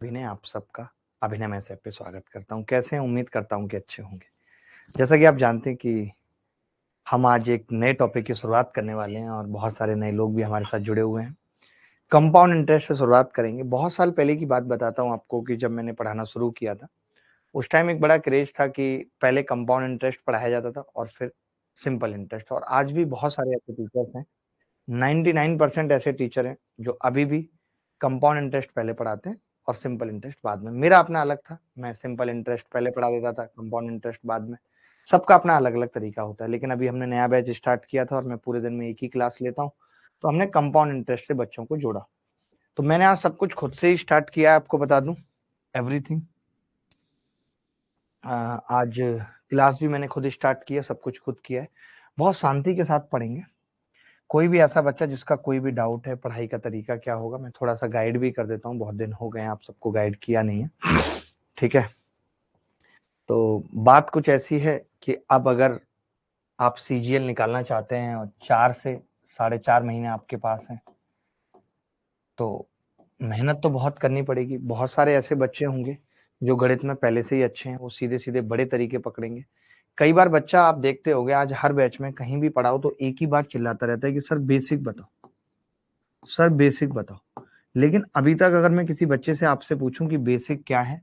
अभिनय आप सबका अभिनय मैस ऐप पे स्वागत करता हूँ। कैसे हैं? उम्मीद करता हूँ कि अच्छे होंगे। जैसा कि आप जानते हैं कि हम आज एक नए टॉपिक की शुरुआत करने वाले हैं और बहुत सारे नए लोग भी हमारे साथ जुड़े हुए हैं। कंपाउंड इंटरेस्ट से शुरुआत करेंगे। बहुत साल पहले की बात बताता हूँ आपको कि जब मैंने पढ़ाना शुरू किया था, उस टाइम एक बड़ा क्रेज था कि पहले कंपाउंड इंटरेस्ट पढ़ाया जाता था और फिर सिंपल इंटरेस्ट। और आज भी बहुत सारे ऐसे टीचर्स हैं, 99% ऐसे टीचर हैं जो अभी भी कंपाउंड इंटरेस्ट पहले पढ़ाते हैं और सिंपल इंटरेस्ट बाद में। मेरा अपना अलग था, मैं सिंपल इंटरेस्ट पहले पढ़ा देता था, कंपाउंड इंटरेस्ट बाद में। सबका अपना अलग-अलग तरीका होता है, लेकिन अभी हमने नया बैच स्टार्ट किया था और मैं पूरे दिन में एक ही क्लास लेता हूँ, तो हमने कंपाउंड इंटरेस्ट से बच्चों को जोड़ा। तो मैंने आज सब कुछ खुद से ही स्टार्ट किया है, आपको बता दूँ, एवरीथिंग। आज क्लास भी मैंने खुद स्टार्ट किया, सब कुछ खुद किया है। बहुत शांति के साथ पढ़ेंगे। कोई भी ऐसा बच्चा जिसका कोई भी डाउट है पढ़ाई का तरीका क्या होगा, मैं थोड़ा-सा गाइड भी कर देता हूँ, बहुत दिन हो गए हैं आप सबको गाइड किया नहीं है, ठीक है? तो बात कुछ ऐसी है कि अब अगर आप सीजीएल निकालना चाहते हैं और 4 से साढ़े 4 महीने आपके पास हैं, तो मेहनत तो बहुत करनी पड़ेगी। बहुत सारे ऐसे बच्चे होंगे जो गणित में पहले से ही अच्छे हैं, वो सीधे-सीधे बड़े तरीके पकड़ेंगे। कई बार बच्चा आप देखते होंगे आज हर बैच में कहीं भी पढ़ाओ तो एक ही बात चिल्लाता रहता है कि सर बेसिक बताओ, सर बेसिक बताओ। लेकिन अभी तक अगर मैं किसी बच्चे से आपसे पूछूं कि बेसिक क्या है,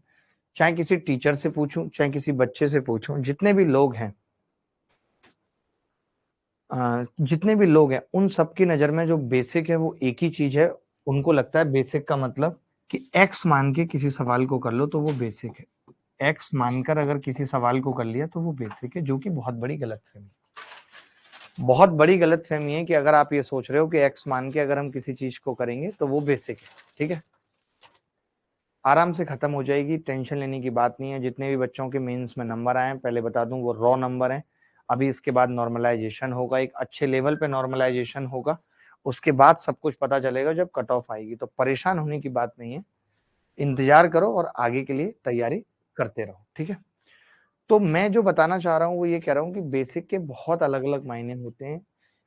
चाहे किसी टीचर से पूछूं, चाहे किसी बच्चे से पूछूं, जितने भी लोग हैं, जितने भी लोग हैं, उन सबकी नज़र में जो बेसिक है वो एक ही चीज़ है। उनको लगता है बेसिक का मतलब कि एक्स मान के किसी सवाल को कर लो तो वो बेसिक है। एक्स मानकर अगर किसी सवाल को कर लिया तो वो बेसिक है, जो कि बहुत बड़ी गलतफहमी है। बहुत बड़ी गलतफहमी है कि अगर आप ये सोच रहे हो कि एक्स मान के अगर हम किसी चीज़ को करेंगे तो वो बेसिक है, ठीक है? आराम से खत्म हो जाएगी, टेंशन लेने की बात नहीं है। जितने भी बच्चों के मेंस में नंबर आए हैं, पहले बता दूं वो रॉ नंबर हैं। अभी इसके बाद नॉर्मलाइजेशन होगा, एक अच्छे लेवल पे नॉर्मलाइजेशन होगा। उसके बाद सब कुछ पता चलेगा जब कट ऑफ आएगी। तो परेशान होने की बात नहीं है, इंतजार करो और आगे के लिए तैयारी करते रहो, ठीक है? तो मैं जो बताना चाह रहा हूँ वो ये कह रहा हूँ कि बेसिक के बहुत अलग-अलग मायने होते हैं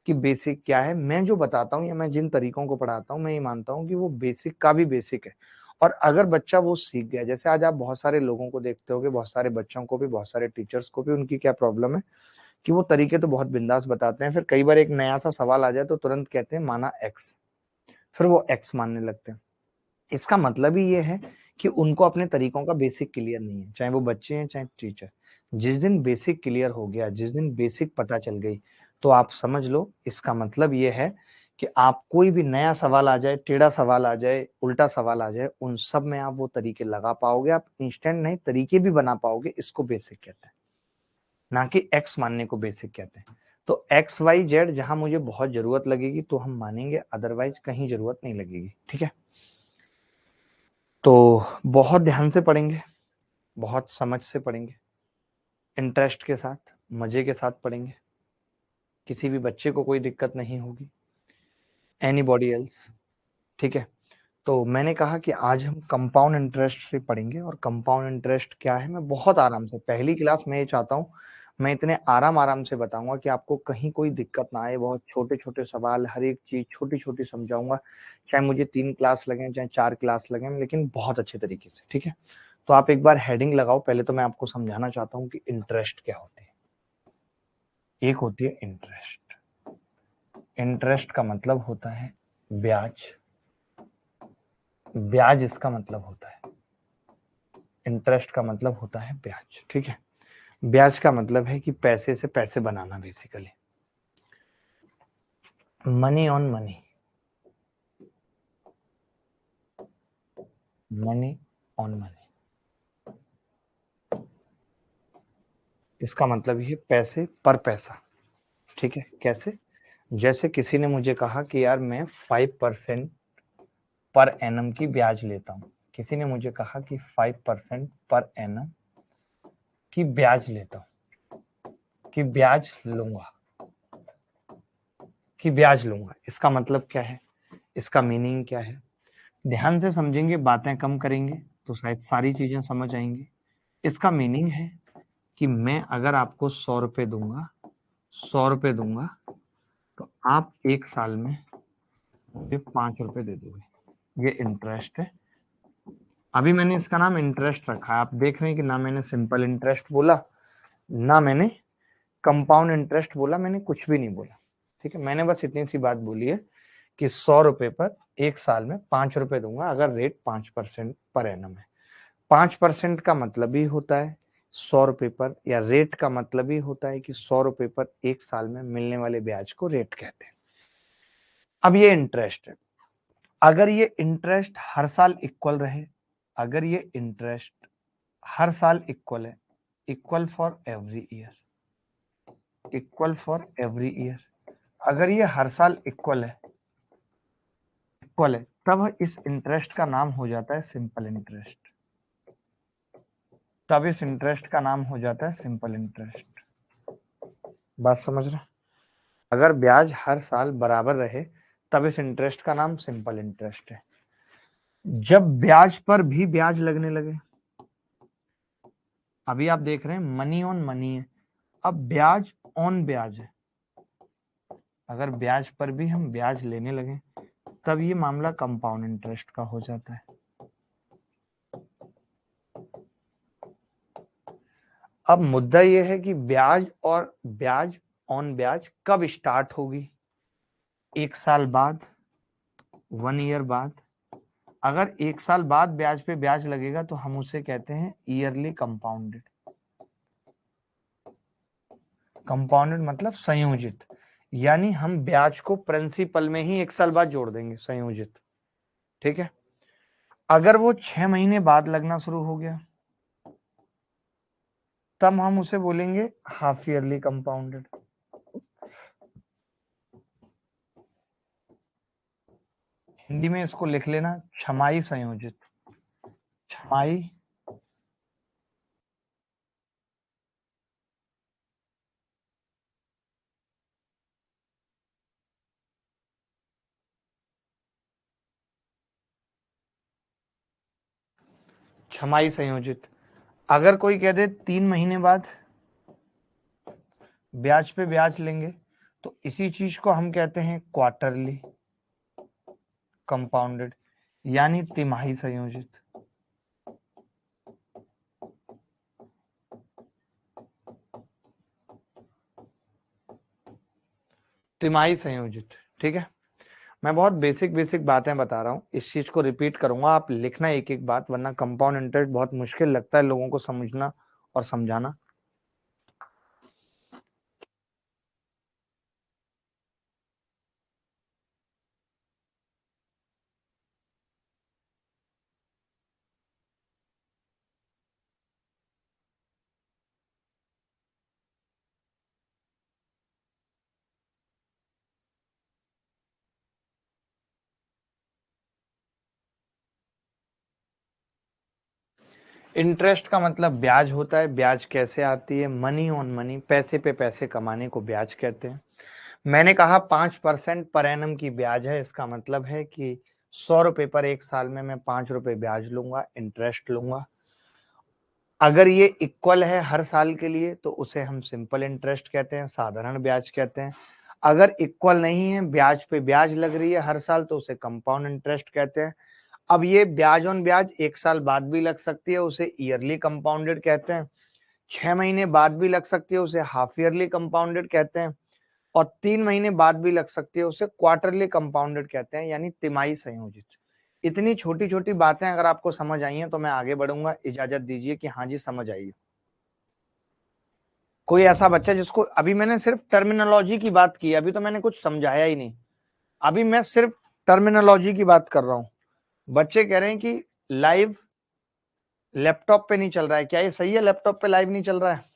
कि बेसिक क्या है। मैं जो बताता हूँ या मैं जिन तरीकों को पढ़ाता हूँ, मैं ये मानता हूँ कि वो बेसिक का भी बेसिक है। और अगर बच्चा वो सीख गया, जैसे आज आप बहुत सारे लोगों को देखते होंगे, बहुत सारे बच्चों को भी, बहुत सारे टीचर्स को भी, उनकी क्या प्रॉब्लम है कि वो तरीके तो बहुत बिंदास बताते हैं, फिर कई बार एक नया सा सवाल आ जाए तो तुरंत कहते हैं माना एक्स, फिर वो एक्स मानने लगते हैं। इसका मतलब ही ये है कि उनको अपने तरीकों का बेसिक क्लियर नहीं है, चाहे वो बच्चे हैं चाहे टीचर। जिस दिन बेसिक क्लियर हो गया, जिस दिन बेसिक पता चल गई, तो आप समझ लो इसका मतलब ये है कि आप कोई भी नया सवाल आ जाए, टेढ़ा सवाल आ जाए, उल्टा सवाल आ जाए, उन सब में आप वो तरीके लगा पाओगे। आप इंस्टेंट नहीं तरीके भी बना पाओगे, इसको बेसिक कहते हैं, ना कि एक्स मानने को बेसिक कहते हैं। तो एक्स वाई जेड जहां मुझे बहुत जरूरत लगेगी तो हम मानेंगे, अदरवाइज कहीं जरूरत नहीं लगेगी, ठीक है? तो बहुत ध्यान से पढ़ेंगे, बहुत समझ से पढ़ेंगे, इंटरेस्ट के साथ, मजे के साथ पढ़ेंगे। किसी भी बच्चे को कोई दिक्कत नहीं होगी, एनीबॉडी एल्स, ठीक है? तो मैंने कहा कि आज हम कंपाउंड इंटरेस्ट से पढ़ेंगे। और कंपाउंड इंटरेस्ट क्या है, मैं बहुत आराम से, पहली क्लास में ये चाहता हूँ मैं इतने आराम से बताऊंगा कि आपको कहीं कोई दिक्कत ना आए। बहुत छोटे-छोटे सवाल, हर एक चीज छोटी-छोटी समझाऊंगा, चाहे मुझे 3 क्लास लगें, चाहे 4 क्लास लगें, लेकिन बहुत अच्छे तरीके से, ठीक है? तो आप एक बार हेडिंग लगाओ। पहले तो मैं आपको समझाना चाहता हूँ कि इंटरेस्ट क्या होती है। एक होती है इंटरेस्ट। इंटरेस्ट का मतलब होता है ब्याज। ब्याज इसका मतलब होता है, इंटरेस्ट का मतलब होता है ब्याज, ठीक है? ब्याज का मतलब है कि पैसे से पैसे बनाना, basically money on money, money on money. इसका मतलब ये पैसे पर पैसा, ठीक है? कैसे? जैसे किसी ने मुझे कहा कि यार मैं 5% पर एनम की ब्याज लेता हूं। किसी ने मुझे कहा कि 5% पर एनम की ब्याज लेता हूं, कि ब्याज लूंगा, कि ब्याज लूंगा। इसका मतलब क्या है, इसका मीनिंग क्या है? ध्यान से समझेंगे, बातें कम करेंगे तो शायद सारी चीजें समझ आएंगी। इसका मीनिंग है कि मैं अगर आपको 100 रुपए दूंगा, 100 रुपए दूंगा, तो आप एक साल में मुझे 5 रुपए दे दोगे। ये इंटरेस्ट है। अभी मैंने इसका नाम इंटरेस्ट रखा है, आप देख रहे हैं कि ना मैंने सिंपल इंटरेस्ट बोला ना मैंने कंपाउंड इंटरेस्ट बोला, मैंने कुछ भी नहीं बोला। ठीक है, मैंने बस इतनी सी बात बोली है कि 100 रुपए पर एक साल में 5 रुपए दूंगा अगर रेट 5% पर एनम है। 5% का मतलब ही होता है 100 रुपए पर, या रेट का मतलब ही होता है कि 100 रुपए पर एक साल में मिलने वाले ब्याज को रेट कहते हैं। अब ये इंटरेस्ट है, अगर ये इंटरेस्ट हर साल इक्वल रहे, अगर ये इंटरेस्ट हर साल इक्वल है, equal for every year, equal for every year, अगर ये हर साल इक्वल है, इक्वल है, तब इस इंटरेस्ट का नाम हो जाता है सिंपल इंटरेस्ट। तब इस इंटरेस्ट का नाम हो जाता है सिंपल इंटरेस्ट। बात समझ रहे? अगर ब्याज हर साल बराबर रहे तब इस इंटरेस्ट का नाम सिंपल इंटरेस्ट है। जब ब्याज पर भी ब्याज लगने लगे, अभी आप देख रहे हैं मनी ऑन मनी है, अब ब्याज ऑन ब्याज है, अगर ब्याज पर भी हम ब्याज लेने लगे तब ये मामला कंपाउंड इंटरेस्ट का हो जाता है। अब मुद्दा यह है कि ब्याज और ब्याज ऑन ब्याज कब स्टार्ट होगी, एक साल बाद, 1 ईयर बाद। अगर एक साल बाद ब्याज पे ब्याज लगेगा तो हम उसे कहते हैं ईयरली कंपाउंडेड। कंपाउंडेड मतलब संयोजित, यानी हम ब्याज को प्रिंसिपल में ही एक साल बाद जोड़ देंगे, संयोजित। ठीक है, अगर वो 6 महीने बाद लगना शुरू हो गया तब हम उसे बोलेंगे हाफ ईयरली कंपाउंडेड। हिंदी में इसको लिख लेना छमाही संयोजित, छमाही छमाही संयोजित। अगर कोई कह दे 3 महीने बाद ब्याज पे ब्याज लेंगे तो इसी चीज को हम कहते हैं क्वार्टरली कंपाउंडेड, यानी तिमाही संयोजित। तिमाही संयोजित। ठीक है, मैं बहुत बेसिक बेसिक बातें बता रहा हूँ, इस चीज को रिपीट करूंगा, आप लिखना एक एक बात, वरना कंपाउंड इंटरेस्ट बहुत मुश्किल लगता है लोगों को समझना और समझाना। इंटरेस्ट का मतलब ब्याज होता है, ब्याज कैसे आती है, मनी ऑन मनी, पैसे पे पैसे कमाने को ब्याज कहते हैं। मैंने कहा 5% पर एनम की ब्याज है, इसका मतलब है कि 100 रुपए पर एक साल में मैं 5 रुपए ब्याज लूंगा, इंटरेस्ट लूंगा। अगर ये इक्वल है हर साल के लिए तो उसे हम सिंपल इंटरेस्ट कहते हैं, साधारण ब्याज कहते हैं। अगर इक्वल नहीं है, ब्याज पे ब्याज लग रही है हर साल, तो उसे कंपाउंड इंटरेस्ट कहते हैं। अब ये ब्याज ऑन ब्याज एक साल बाद भी लग सकती है, उसे ईयरली कंपाउंडेड कहते हैं। 6 महीने बाद भी लग सकती है, उसे हाफ ईयरली कंपाउंडेड कहते हैं। और 3 महीने बाद भी लग सकती है, उसे क्वार्टरली कंपाउंडेड कहते हैं, यानी तिमाही संयोजित। इतनी छोटी छोटी बातें अगर आपको समझ आई हैं तो मैं आगे बढ़ूंगा, इजाजत दीजिए कि हाँ जी समझ आई। कोई ऐसा बच्चा जिसको, अभी मैंने सिर्फ टर्मिनोलॉजी की बात की, अभी तो मैंने कुछ समझाया ही नहीं, अभी मैं सिर्फ टर्मिनोलॉजी की बात कर रहा हूं। बच्चे कह रहे हैं कि लाइव लैपटॉप पे नहीं चल रहा है, क्या ये सही है? लैपटॉप पे लाइव नहीं चल रहा है?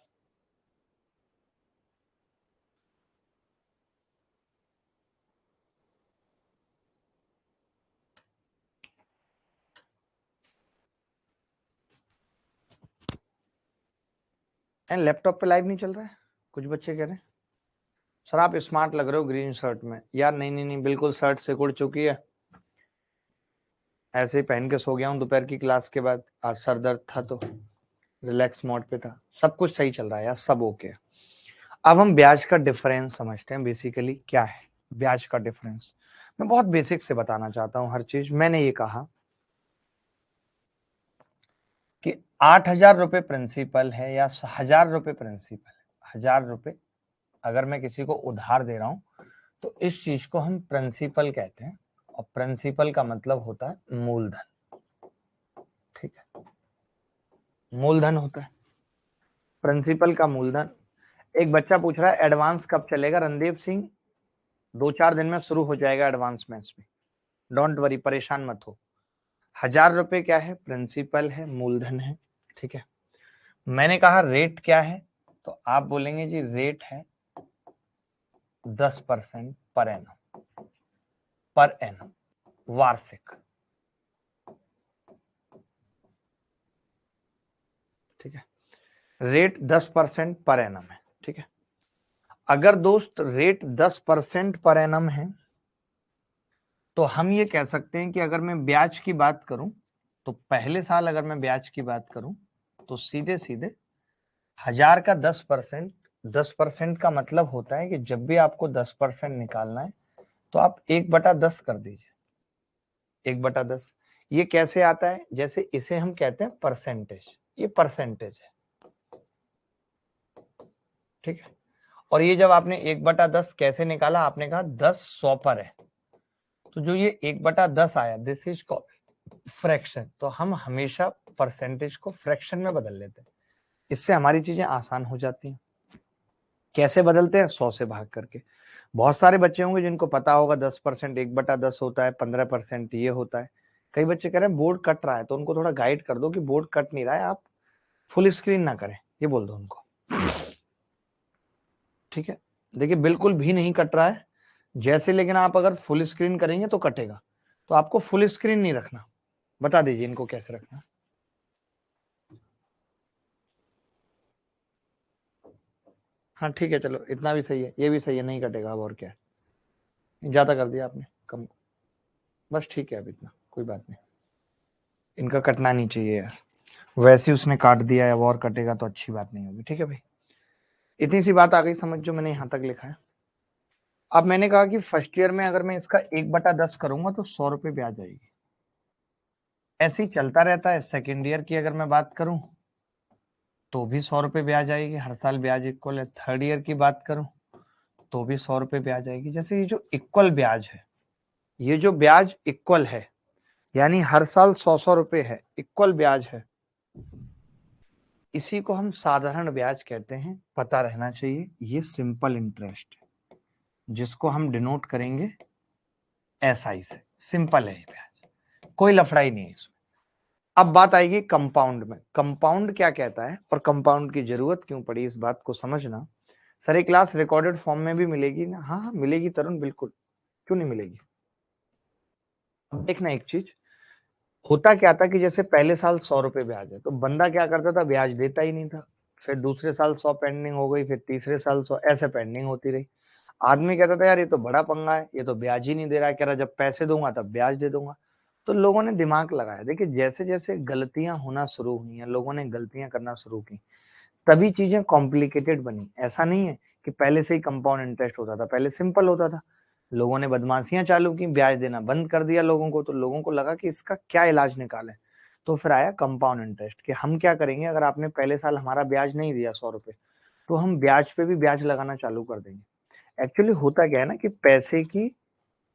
लैपटॉप पे लाइव नहीं चल रहा है? कुछ बच्चे कह रहे हैं सर आप स्मार्ट लग रहे हो ग्रीन शर्ट में। यार नहीं नहीं नहीं, बिल्कुल शर्ट सिकुड़ चुकी है, ऐसे ही पहन के सो गया हूँ दोपहर की क्लास के बाद, आज सर दर्द था तो रिलैक्स मोड पे था, सब कुछ सही चल रहा है यार, सब ओके। अब हम ब्याज का डिफरेंस समझते हैं, बेसिकली क्या है ब्याज का डिफरेंस। मैं बहुत बेसिक से बताना चाहता हूँ हर चीज। मैंने ये कहा कि 8,000 रुपये प्रिंसिपल है या 1,000 रुपये प्रिंसिपल है, 1,000 रुपये अगर मैं किसी को उधार दे रहा हूं तो इस चीज को हम प्रिंसिपल कहते हैं, और प्रिंसिपल का मतलब होता है मूलधन। ठीक है, मूलधन होता है प्रिंसिपल का मूलधन। एक बच्चा पूछ रहा है एडवांस कब चलेगा? रणदीप सिंह, 2-4 दिन में शुरू हो जाएगा एडवांस मैथ्स में, डोंट वरी, परेशान मत हो। 1,000 रुपये क्या है? प्रिंसिपल है, मूलधन है। ठीक है, मैंने कहा रेट क्या है, तो आप बोलेंगे जी रेट है 10% पर एनम, वार्षिक। ठीक है, रेट 10% पर एनम है। ठीक है, अगर दोस्त रेट 10% पर एनम है तो हम ये कह सकते हैं कि अगर मैं ब्याज की बात करूं तो पहले साल अगर मैं ब्याज की बात करूं तो सीधे सीधे 1,000 का 10%, 10% का मतलब होता है कि जब भी आपको 10% निकालना है तो आप 1/10 कर दीजिए। 1/10 ये कैसे आता है? जैसे इसे हम कहते हैं परसेंटेज, ये परसेंटेज है। ठीक है, और ये जब आपने 1/10 कैसे निकाला, आपने कहा 10 100 पर है, तो जो ये 1/10 आया दिस इज कॉल्ड फ्रैक्शन। तो हम हमेशा परसेंटेज को फ्रैक्शन में बदल लेते हैं, इससे हमारी चीजें आसान हो जाती हैं। कैसे बदलते हैं? 100 से भाग करके। बहुत सारे बच्चे होंगे जिनको पता होगा 10% 1/10 होता है, 15% ये होता है। कई बच्चे कह रहे हैं बोर्ड कट रहा है, तो उनको थोड़ा गाइड कर दो कि बोर्ड कट नहीं रहा है, आप फुल स्क्रीन ना करें, ये बोल दो उनको। ठीक है, देखिए बिल्कुल भी नहीं कट रहा है जैसे, लेकिन आप अगर फुल स्क्रीन करेंगे तो कटेगा, तो आपको फुल स्क्रीन नहीं रखना। बता दीजिए इनको कैसे रखना। हाँ ठीक है, चलो इतना भी सही है, ये भी सही है, नहीं कटेगा। अब और क्या है, ज्यादा कर दिया आपने, कम, बस ठीक है, अब इतना कोई बात नहीं, इनका कटना नहीं चाहिए यार। वैसे ही उसने काट दिया है, अब और कटेगा तो अच्छी बात नहीं होगी। ठीक है भाई, इतनी सी बात आ गई समझ जो मैंने यहाँ तक लिखा है। अब मैंने कहा कि फर्स्ट ईयर में अगर मैं इसका 1/10 करूंगा तो 100 रुपये ब्याज आएगी। ऐसे ही चलता रहता है। सेकेंड ईयर की अगर मैं बात करूं तो भी 100 रुपये ब्याज आएगी, हर साल ब्याज इक्वल है। थर्ड ईयर की बात करूं तो भी 100 रुपये ब्याज आएगी। जैसे ये जो इक्वल ब्याज है, ये जो ब्याज इक्वल है, यानी हर साल 100 रुपये है, इक्वल ब्याज है, इसी को हम साधारण ब्याज कहते हैं। पता रहना चाहिए, ये सिंपल इंटरेस्ट है जिसको हम डिनोट करेंगे एसआई से। सिंपल है ये ब्याज, कोई लफड़ाई नहीं है इसमें। अब बात आएगी कंपाउंड में। कंपाउंड क्या कहता है और कंपाउंड की जरूरत क्यों पड़ी, इस बात को समझना। सर ये क्लास रिकॉर्डेड फॉर्म में भी मिलेगी ना? हाँ हाँ मिलेगी तरुण, बिल्कुल, क्यों नहीं मिलेगी। अब देखना एक चीज, होता क्या था कि जैसे पहले साल 100 रुपये ब्याज है तो बंदा क्या करता था, ब्याज देता ही नहीं था। फिर दूसरे साल 100 पेंडिंग हो गई, फिर तीसरे साल 100, ऐसे पेंडिंग होती रही। आदमी कहता था यार ये तो बड़ा पंगा है, ये तो ब्याज ही नहीं दे रहा है, कह रहा जब पैसे दूंगा तब ब्याज दे दूंगा। तो लोगों ने दिमाग लगाया। देखिए जैसे जैसे गलतियां होना शुरू हुई हैं, लोगों ने गलतियां करना शुरू की, तभी चीजें कॉम्प्लिकेटेड बनी। ऐसा नहीं है कि पहले से ही कंपाउंड इंटरेस्ट होता था, पहले सिंपल होता था। लोगों ने बदमाशियां चालू की, ब्याज देना बंद कर दिया लोगों को, तो लोगों को लगा कि इसका क्या इलाज निकालें। तो फिर आया कंपाउंड इंटरेस्ट कि हम क्या करेंगे, अगर आपने पहले साल हमारा ब्याज नहीं दिया 100 रुपए, तो हम ब्याज पे भी ब्याज लगाना चालू कर देंगे। एक्चुअली होता क्या है ना कि पैसे की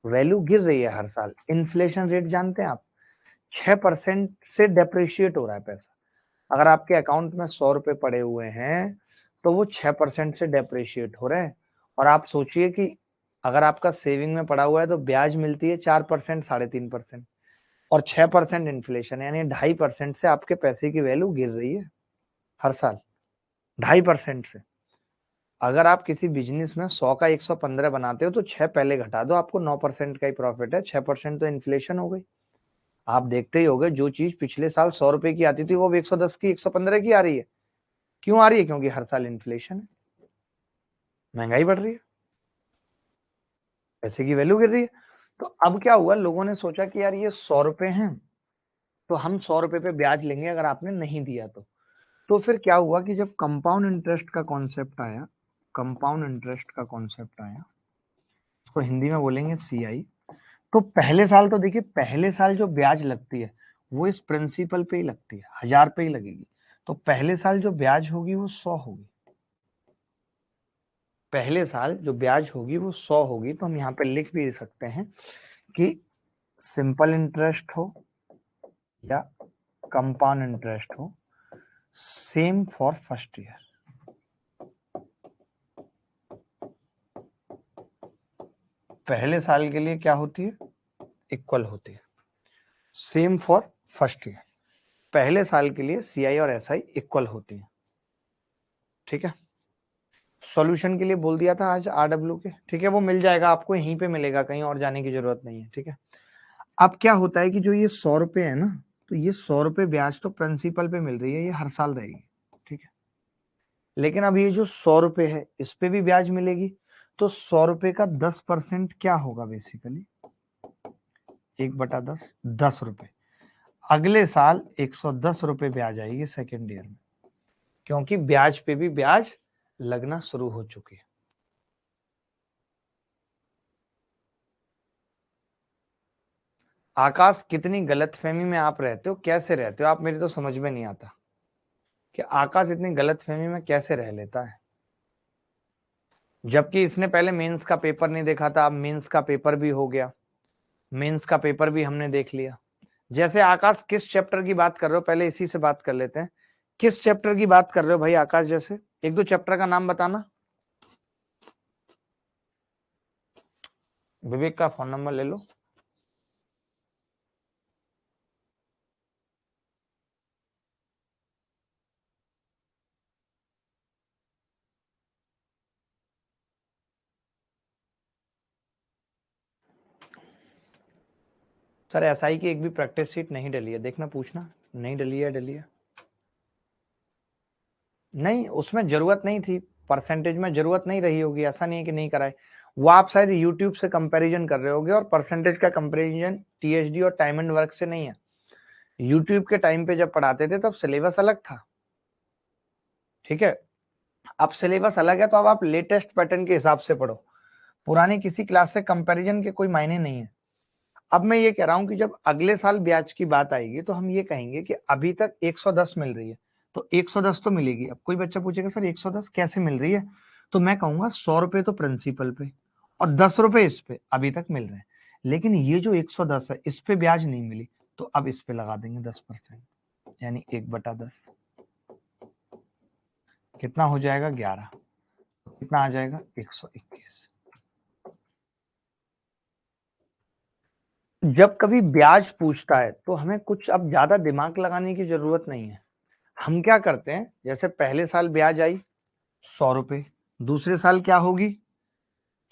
वैल्यू गिर रही है हर साल। इन्फ्लेशन रेट जानते हैं आप, 6% से डेप्रिशिएट हो रहा है पैसा। अगर आपके अकाउंट में 100 रुपए पड़े हुए हैं तो वो 6% से डेप्रिशिएट हो रहे हैं। और आप सोचिए कि अगर आपका सेविंग में पड़ा हुआ है तो ब्याज मिलती है 4%, 3.5%, और 6% इन्फ्लेशन, यानी 2.5% से आपके पैसे की वैल्यू गिर रही है हर साल, 2.5% से। अगर आप किसी बिजनेस में 100 का 115 बनाते हो तो 6 पहले घटा दो, आपको 9% का ही प्रॉफिट है। 6% तो इन्फ्लेशन हो गई। आप देखते ही होंगे जो चीज पिछले साल 100 रुपए की आती थी वो अब 110 की, 115 की आ रही है। क्यों आ रही है? क्योंकि हर साल इन्फ्लेशन है, महंगाई बढ़ रही है, पैसे की वैल्यू गिर रही है। तो अब क्या हुआ, लोगों ने सोचा कि यार ये 100 रुपए हैं तो हम 100 रुपए पे ब्याज लेंगे अगर आपने नहीं दिया तो फिर क्या हुआ कि जब कंपाउंड इंटरेस्ट का कॉन्सेप्ट आया, कंपाउंड इंटरेस्ट का कॉन्सेप्ट आया, उसको हिंदी में बोलेंगे सीआई। तो पहले साल तो देखिए, पहले साल जो ब्याज लगती है वो इस प्रिंसिपल पे ही लगती है, 1000 पे ही लगेगी। तो पहले साल जो ब्याज होगी वो 100 होगी, पहले साल जो ब्याज होगी वो 100 होगी। तो हम यहाँ पे लिख भी सकते हैं कि सिंपल इंटरेस्ट हो या कंपाउंड इंटरेस्ट हो, सेम फॉर फर्स्ट ईयर। पहले साल के लिए क्या होती है, इक्वल होती है। सेम फॉर फर्स्ट ईयर, पहले साल के लिए सीआई और एसआई इक्वल होती है। ठीक है, सॉल्यूशन के लिए बोल दिया था आज आरडब्ल्यू के। ठीक है, वो मिल जाएगा आपको, यहीं पे मिलेगा, कहीं और जाने की जरूरत नहीं है। ठीक है, अब क्या होता है कि जो ये 100 रुपए है ना, तो ये 100 रुपए ब्याज तो प्रिंसिपल पे मिल रही है, ये हर साल रहेगी। ठीक है, लेकिन अब ये जो 100 रुपए है इस पे भी ब्याज मिलेगी, तो 100 रुपए का 10% क्या होगा, बेसिकली 1/10, 10 रुपए। अगले साल 110 रुपए ब्याज आएगी सेकेंड ईयर में, क्योंकि ब्याज पे भी ब्याज लगना शुरू हो चुकी है। आकाश, कितनी गलतफहमी में आप रहते हो, कैसे रहते हो आप, मेरी तो समझ में नहीं आता कि आकाश इतनी गलतफहमी में कैसे रह लेता है, जबकि इसने पहले मेंस का पेपर नहीं देखा था। अब मेंस का पेपर भी हो गया, मेंस का पेपर भी हमने देख लिया। जैसे आकाश किस चैप्टर की बात कर रहे हो, पहले इसी से बात कर लेते हैं। किस चैप्टर की बात कर रहे हो भाई आकाश, जैसे एक दो चैप्टर का नाम बताना। विवेक का फोन नंबर ले लो। सर एसआई की एक भी प्रैक्टिस शीट नहीं डली है, देखना पूछना, नहीं डली है, डली है नहीं, उसमें जरूरत नहीं थी, परसेंटेज में जरूरत नहीं रही होगी, ऐसा नहीं है कि नहीं कराए। वो आप शायद यूट्यूब से कंपैरिजन कर रहे होगे, और परसेंटेज का कंपैरिजन टीएचडी और टाइम एंड वर्क से नहीं है। यूट्यूब के टाइम पे जब पढ़ाते थे तब सिलेबस अलग था। ठीक है, अब सिलेबस अलग है, तो अब आप लेटेस्ट पैटर्न के हिसाब से पढ़ो, पुरानी किसी क्लास से कंपैरिजन के कोई मायने नहीं है। अब मैं ये कह रहा हूं कि जब अगले साल ब्याज की बात आएगी तो हम ये कहेंगे कि अभी तक 110 मिल रही है, तो 110 तो मिलेगी। अब कोई बच्चा पूछेगा सर 110 कैसे मिल रही है, तो मैं कहूंगा 100 रुपए तो प्रिंसिपल पे और 10 रुपए इस पे अभी तक मिल रहे हैं, लेकिन ये जो 110 है इस पे ब्याज नहीं मिली, तो अब इस पे लगा देंगे 10%, यानी 1/10, कितना हो जाएगा 11, कितना आ जाएगा 121। जब कभी ब्याज पूछता है तो हमें कुछ अब ज्यादा दिमाग लगाने की जरूरत नहीं है। हम क्या करते हैं, जैसे पहले साल ब्याज आई 100 रुपए, दूसरे साल क्या होगी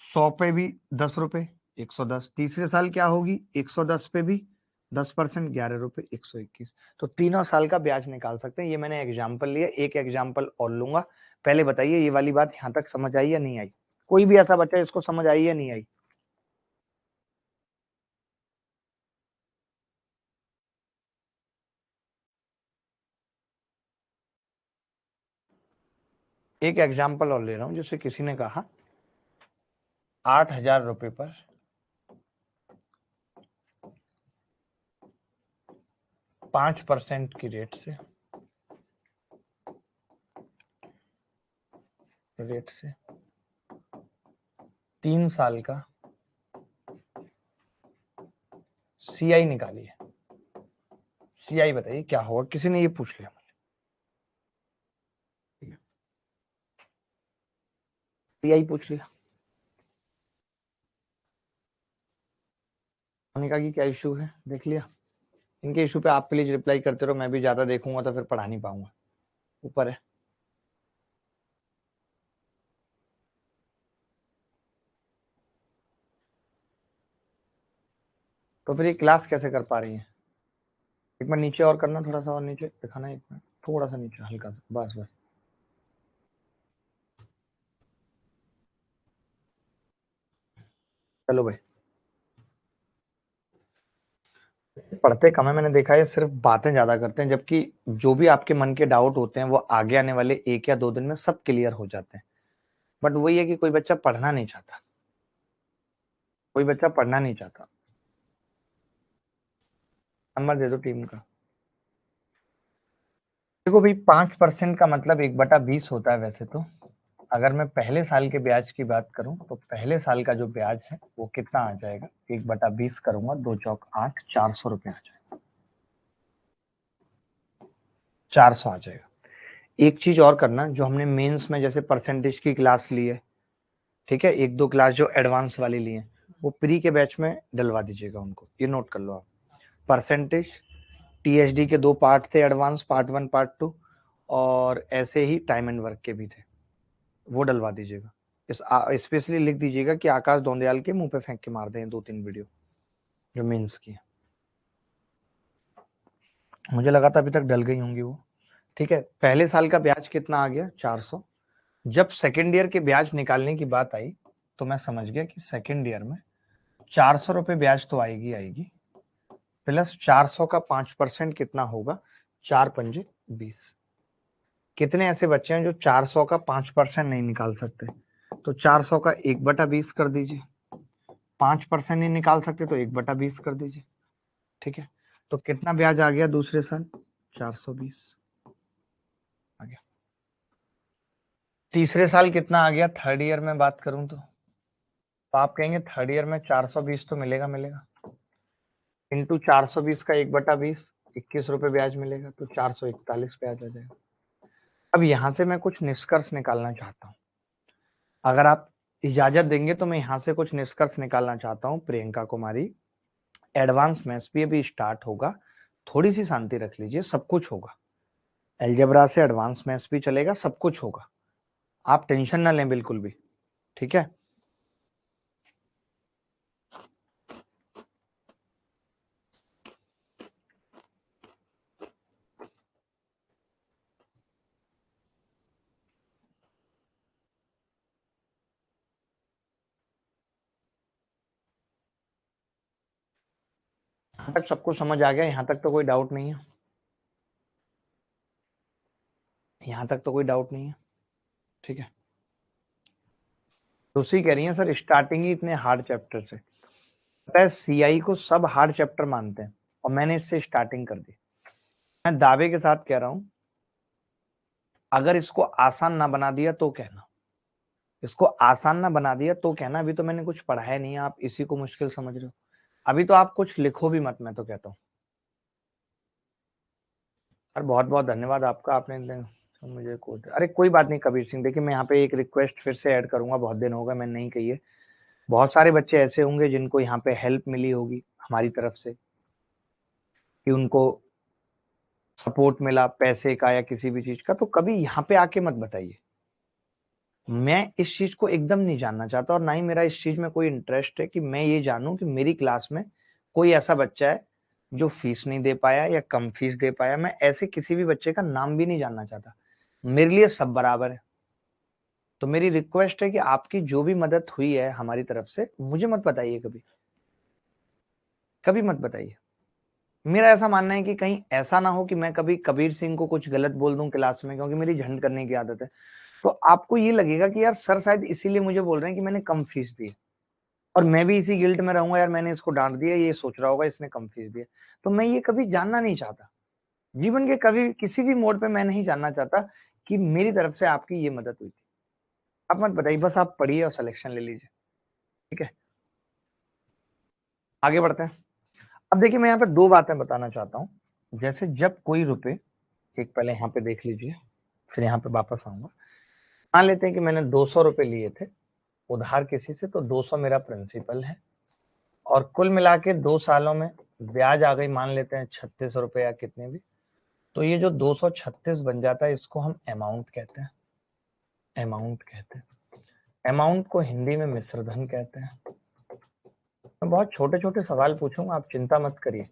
100 पे भी 10 रुपए 110, तीसरे साल क्या होगी 110 पे भी 10%, 11 रुपए 121। तो तीनों साल का ब्याज निकाल सकते हैं। ये मैंने एग्जाम्पल लिया, एक एग्जाम्पल और लूंगा। पहले बताइए ये वाली बात यहाँ तक समझ आई या नहीं आई, कोई भी ऐसा बच्चा इसको समझ आई या नहीं आई। एक एग्जाम्पल और ले रहा हूं, जैसे किसी ने कहा 8,000 रुपए पर 5% की रेट से 3 साल का सीआई निकालिए। सीआई बताइए क्या होगा, किसी ने ये पूछ लिया मुझे, सीआई पूछ लिया। मैंने कहा कि क्या इशू है, देख लिया। इनके इशू पे आप प्लीज रिप्लाई करते रहो, मैं भी ज्यादा देखूंगा तो फिर पढ़ा नहीं पाऊंगा। ऊपर है, तो फिर ये क्लास कैसे कर पा रही है। एक बार नीचे और करना, थोड़ा सा और नीचे दिखाना, एक मिनट थोड़ा सा नीचे, हल्का सा, बस बस। चलो भाई, पढ़ते कम है, मैंने देखा है सिर्फ बातें ज्यादा करते हैं, जबकि जो भी आपके मन के डाउट होते हैं वो आगे आने वाले 1 या 2 दिन में सब क्लियर हो जाते हैं। बट वही है कि कोई बच्चा पढ़ना नहीं चाहता, कोई बच्चा पढ़ना नहीं चाहता। नंबर दे दो टीम का। देखो भाई 5% का मतलब 1/20 होता है वैसे तो। अगर मैं पहले साल के ब्याज की बात करूं तो पहले साल का जो ब्याज है वो कितना आ जाएगा, 1/20 करूंगा, 2 चौक 8, 400 रुपये आ जाएगा, 400 आ जाएगा। एक चीज और करना, जो हमने मेंस में जैसे परसेंटेज की क्लास ली है, ठीक है, 1-2 क्लास जो एडवांस वाली ली है, वो प्री के बैच में डलवा दीजिएगा उनको, ये नोट कर लो आप। परसेंटेज टीएचडी के 2 पार्ट थे एडवांस, पार्ट 1 पार्ट 2, और ऐसे ही टाइम एंड वर्क के भी थे, वो डलवा दीजिएगा। स्पेशली लिख दीजिएगा कि आकाश दोंदियाल के मुंह पे फेंक के मार दें 2-3 वीडियो जो मेंस की है। मुझे लगा था अभी तक डल गई होंगी वो। ठीक है, पहले साल का ब्याज कितना आ गया, 400। जब सेकेंड ईयर के ब्याज निकालने की बात आई तो मैं समझ गया कि सेकेंड ईयर में 400 रुपये ब्याज तो आएगी आएगी, प्लस 400 का 5% कितना होगा, 4×5 = 20। कितने ऐसे बच्चे हैं जो 400 का 5% नहीं निकाल सकते, तो 400 का 1/20 कर दीजिए। 5% नहीं निकाल सकते तो 1/20 कर दीजिए। ठीक है, तो कितना ब्याज आ गया दूसरे साल, 420 आ गया। तीसरे साल कितना आ गया, थर्ड ईयर में बात करूं तो आप कहेंगे थर्ड ईयर में 420 तो मिलेगा मिलेगा, इंटू 420 का 1/20, 21 रुपए ब्याज मिलेगा, तो 441 ब्याज आ जाएगा। अब यहां से मैं कुछ निष्कर्ष निकालना चाहता हूं, अगर आप इजाजत देंगे तो मैं यहां से कुछ निष्कर्ष निकालना चाहता हूं। प्रियंका कुमारी, एडवांस मैथ्स भी अभी स्टार्ट होगा, थोड़ी सी शांति रख लीजिए, सब कुछ होगा। अलजेब्रा से एडवांस मैथ्स भी चलेगा, सब कुछ होगा, आप टेंशन ना लें बिल्कुल भी। ठीक है, यहाँ तक सबको समझ आ गया, यहाँ तक तो कोई डाउट नहीं है, यहाँ तक तो कोई डाउट नहीं है। ठीक है, तो उसी कह रही है सर स्टार्टिंग ही इतने हार्ड चैप्टर से, पता है सीआई को सब हार्ड चैप्टर मानते हैं और मैंने इससे स्टार्टिंग कर दी। मैं दावे के साथ कह रहा हूं, अगर इसको आसान ना बना दिया तो कहना, इसको आसान ना बना दिया तो कहना, अभी तो मैंने कुछ पढ़ाया नहीं है, आप इसी को मुश्किल समझ रहे हो, अभी तो आप कुछ लिखो भी मत, मैं तो कहता हूँ। और बहुत बहुत धन्यवाद आपका, आपने मुझे कोड, अरे कोई बात नहीं कबीर सिंह, देखिए मैं यहाँ पे एक रिक्वेस्ट फिर से ऐड करूंगा, बहुत दिन होगा मैंने नहीं कही है। बहुत सारे बच्चे ऐसे होंगे जिनको यहाँ पे हेल्प मिली होगी हमारी तरफ से, कि उनको सपोर्ट मिला पैसे का या किसी भी चीज का, तो कभी यहाँ पे आके मत बताइए। मैं इस चीज को एकदम नहीं जानना चाहता और ना ही मेरा इस चीज में कोई इंटरेस्ट है कि मैं ये जानूं कि मेरी क्लास में कोई ऐसा बच्चा है जो फीस नहीं दे पाया या कम फीस दे पाया। मैं ऐसे किसी भी बच्चे का नाम भी नहीं जानना चाहता, मेरे लिए सब बराबर है। तो मेरी रिक्वेस्ट है कि आपकी जो भी मदद हुई है हमारी तरफ से, मुझे मत बताइए, कभी कभी मत बताइए। मेरा ऐसा मानना है कि कहीं ऐसा ना हो कि मैं कभी कबीर सिंह को कुछ गलत बोल दूं क्लास में, क्योंकि मेरी झंड करने की आदत है। तो आपको ये लगेगा कि यार सर शायद इसीलिए मुझे बोल रहे हैं कि मैंने कम फीस दी, और मैं भी इसी गिल्ट में रहूंगा, यार मैंने इसको डांट दिया, ये सोच रहा होगा इसने कम फीस दिया। तो मैं ये कभी जानना नहीं चाहता, जीवन के कभी किसी भी मोड पे मैं नहीं जानना चाहता कि मेरी तरफ से आपकी ये मदद हुई थी। आप मत बताइए, बस आप पढ़िए और सिलेक्शन ले लीजिए। ठीक है, आगे बढ़ते हैं। अब देखिए मैं यहाँ पे दो बातें बताना चाहता हूँ। जैसे जब कोई रुपए, एक पहले यहाँ पे देख लीजिए, फिर यहाँ पे वापस आऊंगा। मान लेते हैं कि मैंने 200 रुपए लिए थे उधार किसी से, तो 200 मेरा प्रिंसिपल है, और कुल मिला के 2 सालों में ब्याज आ गई, मान लेते हैं 36 रुपए या कितने भी। तो ये जो 236 बन जाता है, इसको हम अमाउंट कहते हैं, अमाउंट कहते हैं। अमाउंट को हिंदी में मिश्रधन कहते हैं। मैं बहुत छोटे छोटे सवाल पूछूंगा, आप चिंता मत करिए,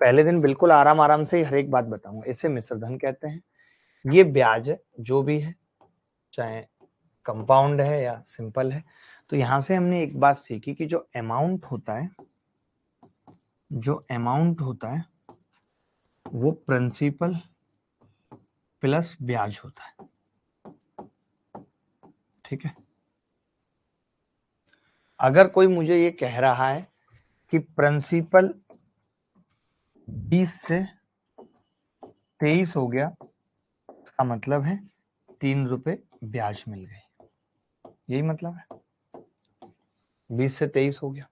पहले दिन बिल्कुल आराम आराम से हर एक बात बताऊंगा। इसे मिश्रधन कहते हैं। ये ब्याज है जो भी है, चाहे कंपाउंड है या सिंपल है। तो यहां से हमने एक बात सीखी कि जो अमाउंट होता है, जो अमाउंट होता है वो प्रिंसिपल प्लस ब्याज होता है। ठीक है, अगर कोई मुझे ये कह रहा है कि प्रिंसिपल 20 से 23 हो गया, का मतलब है 3 रुपए ब्याज मिल गए, यही मतलब है। 20 से 23 हो गया।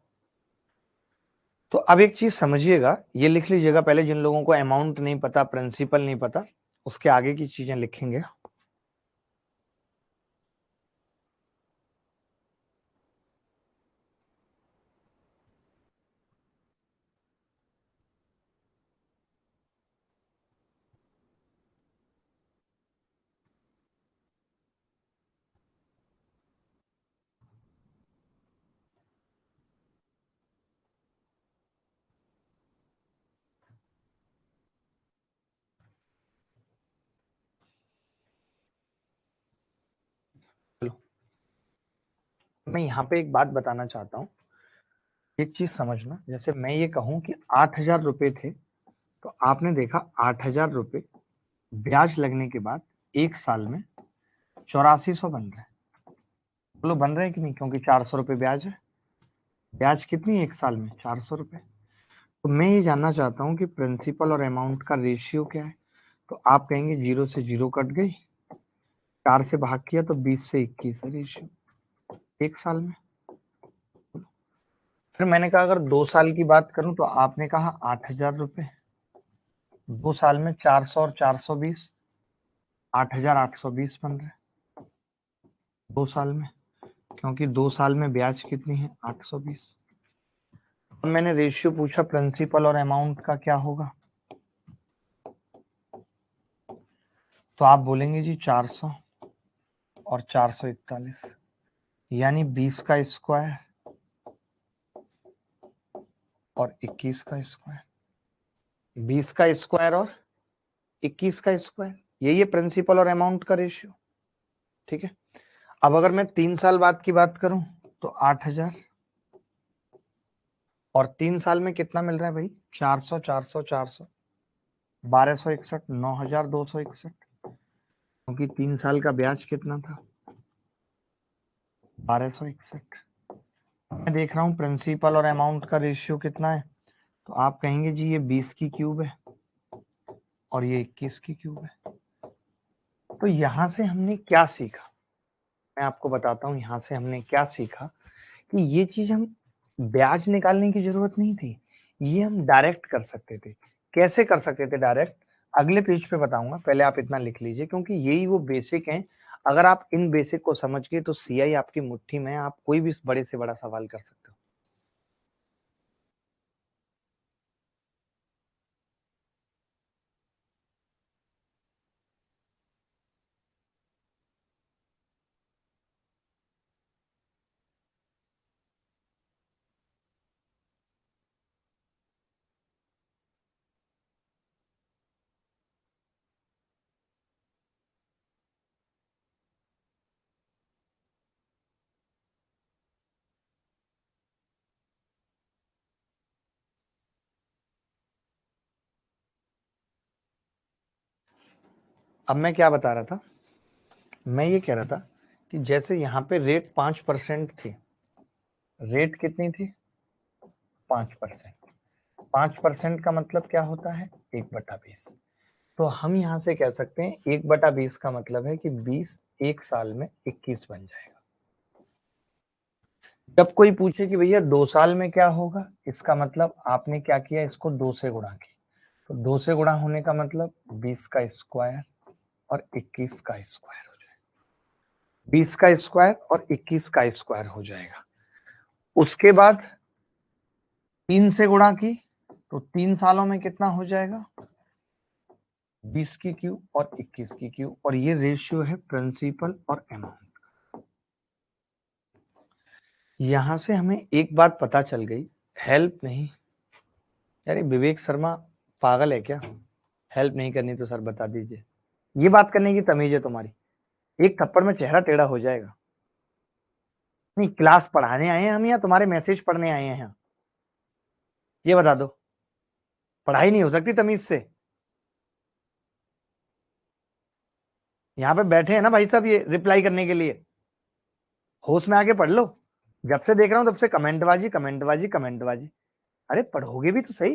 तो अब एक चीज समझिएगा, ये लिख लीजिएगा पहले, जिन लोगों को अमाउंट नहीं पता, प्रिंसिपल नहीं पता, उसके आगे की चीजें लिखेंगे। चलो, मैं यहाँ पे एक बात बताना चाहता हूँ, एक चीज समझना। जैसे मैं ये कहूँ कि 8,000 रुपए थे, तो आपने देखा 8,000 रुपए ब्याज लगने के बाद एक साल में 8400 बन रहे हैं। बोलो बन रहे हैं कि नहीं, क्योंकि 400 रुपए ब्याज है। ब्याज कितनी है एक साल में? 400 रुपए। तो मैं ये जानना चाहता हूँ कि प्रिंसिपल और अमाउंट का रेशियो क्या है। तो आप कहेंगे 0 से 0 कट गई, 4 से भाग किया तो 20 से 21 है रेशियो एक साल में। फिर मैंने कहा अगर 2 साल की बात करूं, तो आपने कहा 8,000 रुपए, 2 साल में 400 और 420, 8,820 बन रहे 2 साल में, क्योंकि 2 साल में ब्याज कितनी है? 820। अब मैंने रेशियो पूछा प्रिंसिपल और अमाउंट का क्या होगा, तो आप बोलेंगे जी 400 और 441, यानी 20 का स्क्वायर और 21 का स्क्वायर, 20 का स्क्वायर और 21 का स्क्वायर, यही है प्रिंसिपल और अमाउंट का रेशियो। ठीक है। अब अगर मैं 3 साल बाद की बात करूं, तो 8,000 और 3 साल में कितना मिल रहा है भाई? 400 400 400, 1261, 9,261, क्योंकि 3 साल का ब्याज कितना था? 1261। मैं देख रहा हूं प्रिंसिपल और अमाउंट का रेशियो कितना है, तो आप कहेंगे जी ये 20 की क्यूब है और ये 21 की क्यूब है। तो यहां से हमने क्या सीखा, मैं आपको बताता हूं यहां से हमने क्या सीखा, कि ये चीज हम ब्याज निकालने की जरूरत नहीं थी, ये हम डायरेक्ट कर सकते थे। कैसे कर सकते थे डायरेक्ट? अगले पेज पे बताऊंगा, पहले आप इतना लिख लीजिए, क्योंकि यही वो बेसिक हैं। अगर आप इन बेसिक को समझ गए तो सीआई आपकी मुट्ठी में है, आप कोई भी बड़े से बड़ा सवाल कर सकते हो। अब मैं क्या बता रहा था, मैं ये कह रहा था कि जैसे यहाँ पे रेट 5% थी, रेट कितनी थी? 5%। 5% का मतलब क्या होता है? 1/20। तो हम यहां से कह सकते हैं 1/20 का मतलब है कि 20 एक साल में 21 बन जाएगा। जब कोई पूछे कि भैया 2 साल में क्या होगा, इसका मतलब आपने क्या किया, इसको 2 से गुणा किया। तो 2 से गुणा होने का मतलब 20 का स्क्वायर और 21 का स्क्वायर हो जाएगा। 20 का स्क्वायर और 21 का स्क्वायर हो जाएगा। उसके बाद 3 से गुणा की, तो 3 सालों में कितना हो जाएगा? 20 की क्यू और 21 की क्यू, और ये रेशियो है प्रिंसिपल और अमाउंट। यहां से हमें एक बात पता चल गई, हेल्प नहीं, यार विवेक शर्मा पागल है क्या? हेल्प नहीं करनी तो सर बता दीजिए, ये बात करने की तमीज है तुम्हारी? एक थप्पड़ में चेहरा टेढ़ा हो जाएगा। नहीं, क्लास पढ़ाने आए हैं हम या तुम्हारे मैसेज पढ़ने आए हैं यहाँ? ये बता दो, पढ़ाई नहीं हो सकती तमीज से? यहाँ पे बैठे हैं ना भाई साहब ये रिप्लाई करने के लिए, होश में आके पढ़ लो। जब से देख रहा हूं तब से कमेंटबाजी कमेंटबाजी कमेंटबाजी। अरे पढ़ोगे भी तो सही।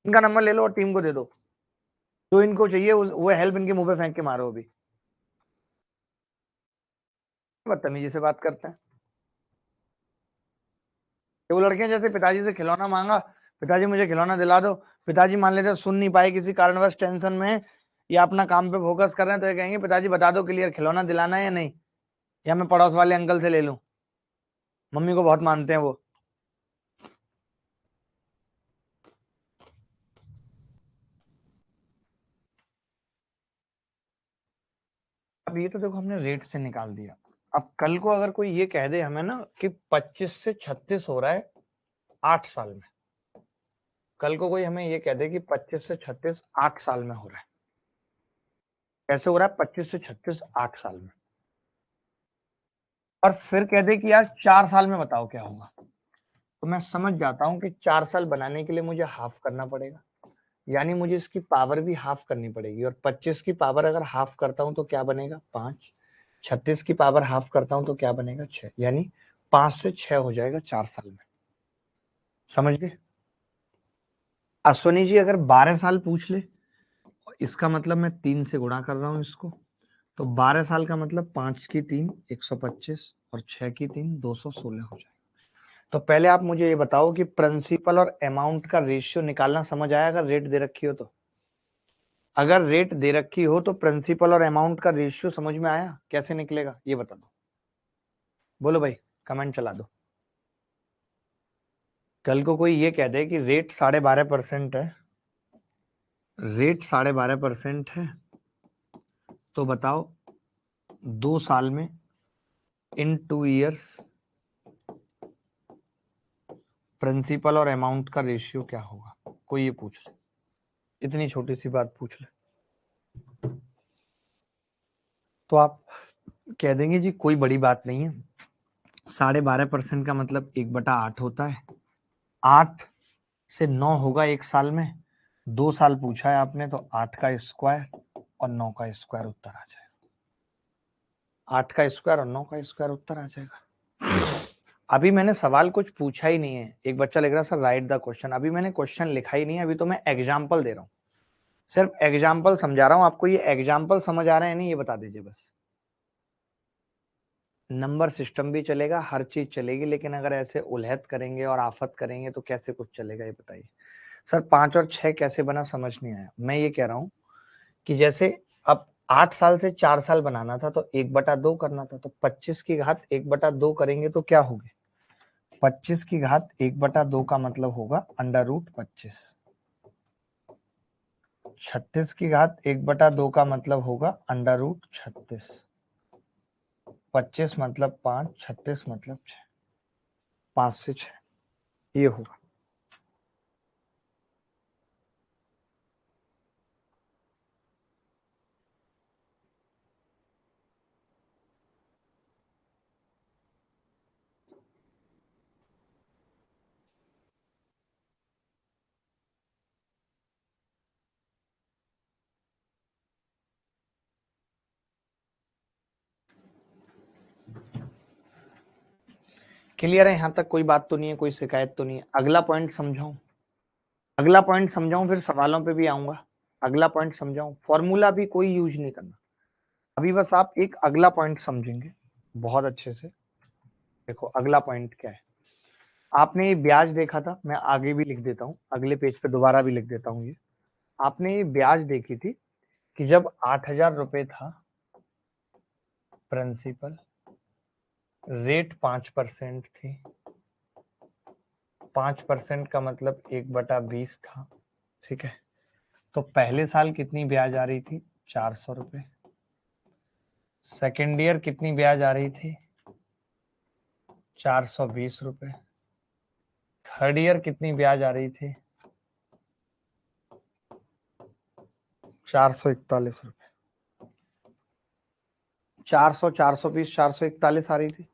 इनका नंबर ले लो और टीम को दे दो। जो इनको चाहिए वो हेल्प इनके मुंह पे फेंक के मारो। अभी बदतमीजी से बात करते हैं। वो लड़के जैसे पिताजी से खिलौना मांगा, पिताजी मुझे खिलौना दिला दो, पिताजी मान लेते सुन नहीं पाए किसी कारणवश टेंशन में या अपना काम पे फोकस कर रहे हैं, तो ये कहेंगे पिताजी बता दो क्लियर खिलौना दिलाना है या नहीं, या मैं पड़ोस वाले अंकल से ले लूं। मम्मी को बहुत मानते हैं वो। अब ये तो देखो हमने रेट से निकाल दिया। अब कल को अगर कोई ये कह दे हमें ना कि 25 से 36 हो रहा है 8 साल में, कल को कोई हमें ये कह दे कि 25 से 36 8 साल में हो रहा है, कैसे हो रहा है 25 से 36 8 साल में, और फिर कह दे कि यार 4 साल में बताओ क्या होगा, तो मैं समझ जाता हूं कि 4 साल बनाने के लिए मुझे हाफ करना पड़ेगा, यानी मुझे इसकी पावर भी हाफ करनी पड़ेगी, और 25 की पावर अगर हाफ करता हूं तो क्या बनेगा 5, 36 की पावर हाफ करता हूं तो क्या बनेगा 6, यानी 5 से 6 हो जाएगा 4 साल में। समझ गए? अश्वनी जी अगर 12 साल पूछ ले, इसका मतलब मैं 3 से गुणा कर रहा हूं इसको, तो 12 साल का मतलब 5 की 3 125 और 6 की 3 216 हो जाएगा। तो पहले आप मुझे ये बताओ कि प्रिंसिपल और अमाउंट का रेशियो निकालना समझ आया अगर रेट दे रखी हो तो? अगर रेट दे रखी हो तो प्रिंसिपल और अमाउंट का रेशियो समझ में आया, कैसे निकलेगा ये बता दो। बोलो भाई, कमेंट चला दो। कल को कोई ये कह दे कि रेट 12.5% है, रेट 12.5% है, तो बताओ 2 साल में इन 2 ईयर्स प्रिंसिपल और अमाउंट का रेशियो क्या होगा? कोई ये पूछ ले, इतनी छोटी सी बात पूछ ले, तो आप कह देंगे जी कोई बड़ी बात नहीं है। 12.5% का मतलब 1/8 होता है, 8 से 9 होगा 1 साल में, 2 साल पूछा है आपने तो 8 का स्क्वायर और 9 का स्क्वायर उत्तर आ जाएगा। 8 का स्क्वायर और 9 का स्क्वायर उत्तर आ जाएगा। अभी मैंने सवाल कुछ पूछा ही नहीं है। एक बच्चा लिख रहा सर राइट द क्वेश्चन, अभी मैंने क्वेश्चन लिखा ही नहीं है, अभी तो मैं एग्जाम्पल दे रहा हूँ, सिर्फ एग्जाम्पल समझा रहा हूँ आपको। ये एग्जाम्पल समझ आ रहे हैं नहीं ये बता दीजिए बस। नंबर सिस्टम भी चलेगा, हर चीज चलेगी, लेकिन अगर ऐसे उलहत करेंगे और आफत करेंगे तो कैसे कुछ चलेगा ये बताइए। सर 5 और 6 कैसे बना समझ नहीं आया। मैं ये कह रहा हूँ कि जैसे अब 8 साल से 4 साल बनाना था तो 1/2 करना था, तो 25 की घात 1/2 करेंगे तो क्या होगी? 25 की घात 1/2 का मतलब होगा √25। 36 की घात 1/2 का मतलब होगा √36। 25 मतलब 5, 36 मतलब 6, 5 से 6 ये होगा। क्लियर है? यहां तक कोई बात तो नहीं है, कोई शिकायत तो नहीं है? अगला पॉइंट समझाऊं? अगला पॉइंट समझाऊं फिर सवालों पे भी आऊंगा। अगला पॉइंट समझाऊं, फॉर्मूला भी कोई यूज नहीं करना, अभी बस आप एक अगला पॉइंट समझेंगे बहुत अच्छे से। देखो अगला पॉइंट क्या है, आपने ये ब्याज देखा था, मैं आगे भी लिख देता हूँ, अगले पेज पे दोबारा भी लिख देता हूँ। ये आपने ये ब्याज देखी थी कि जब 8,000 रुपए था प्रिंसिपल, रेट 5% थी, 5% का मतलब 1/20 था, ठीक है। तो पहले साल कितनी ब्याज आ रही थी? 400 रुपए। सेकेंड ईयर कितनी ब्याज आ रही थी? 420 रुपए। थर्ड ईयर कितनी ब्याज आ रही थी? 441 रुपए। 400, 420, 441 आ रही थी।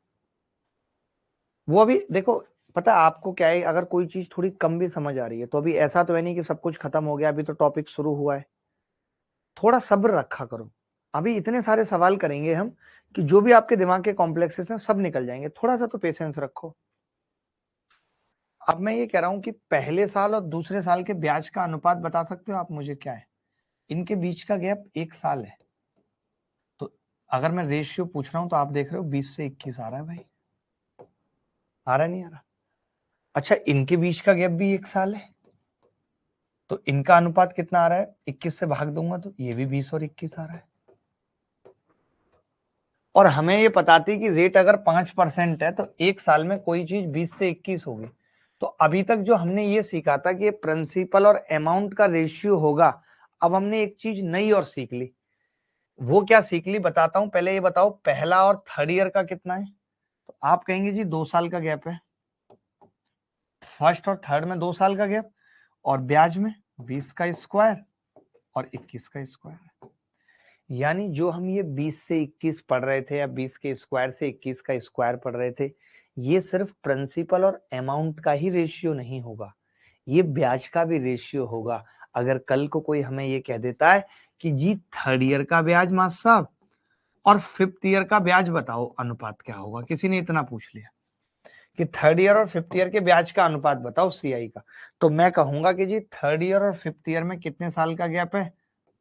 वो अभी देखो, पता है आपको क्या है, अगर कोई चीज थोड़ी कम भी समझ आ रही है तो अभी ऐसा तो है नहीं कि सब कुछ खत्म हो गया, अभी तो टॉपिक शुरू हुआ है, थोड़ा सब्र रखा करो। अभी इतने सारे सवाल करेंगे हम कि जो भी आपके दिमाग के कॉम्प्लेक्सेस हैं सब निकल जाएंगे, थोड़ा सा तो पेशेंस रखो। अब मैं ये कह रहा हूं कि पहले साल और दूसरे साल के ब्याज का अनुपात बता सकते हो आप मुझे क्या है? इनके बीच का गैप 1 साल है। तो अगर मैं रेशियो पूछ रहा हूं तो आप देख रहे हो 20 से 21 आ रहा है भाई, आ रहा नहीं आ रहा? अच्छा, इनके बीच का गैप भी 1 साल है, तो इनका अनुपात कितना आ रहा है? 21 से भाग दूंगा तो ये भी 20 और 21 आ रहा है। और हमें ये पता थी कि रेट अगर 5% है तो 1 साल में कोई चीज 20 से 21 होगी। तो अभी तक जो हमने ये सीखा था कि प्रिंसिपल और अमाउंट का रेशियो होगा, अब हमने एक चीज नई और सीख ली। वो क्या सीख ली बताता हूं, पहले ये बताओ पहला और थर्ड ईयर का कितना है? तो आप कहेंगे जी 2 साल का गैप है, फर्स्ट और थर्ड में 2 साल का गैप, और ब्याज में 20 का स्क्वायर और 21 का स्क्वायर। यानी जो हम ये 20 से 21 पढ़ रहे थे या 20 के स्क्वायर से 21 का स्क्वायर पढ़ रहे थे, ये सिर्फ प्रिंसिपल और अमाउंट का ही रेशियो नहीं होगा, ये ब्याज का भी रेशियो होगा। अगर कल को कोई हमें ये कह देता है कि जी थर्ड ईयर का ब्याज मास्टर साहब और फिफ्थ ईयर का ब्याज बताओ अनुपात क्या होगा, किसी ने इतना पूछ लिया कि थर्ड ईयर और फिफ्थ ईयर के ब्याज का अनुपात बताओ सीआई का, तो मैं कहूंगा कि जी थर्ड ईयर और फिफ्थ ईयर में कितने साल का गैप है?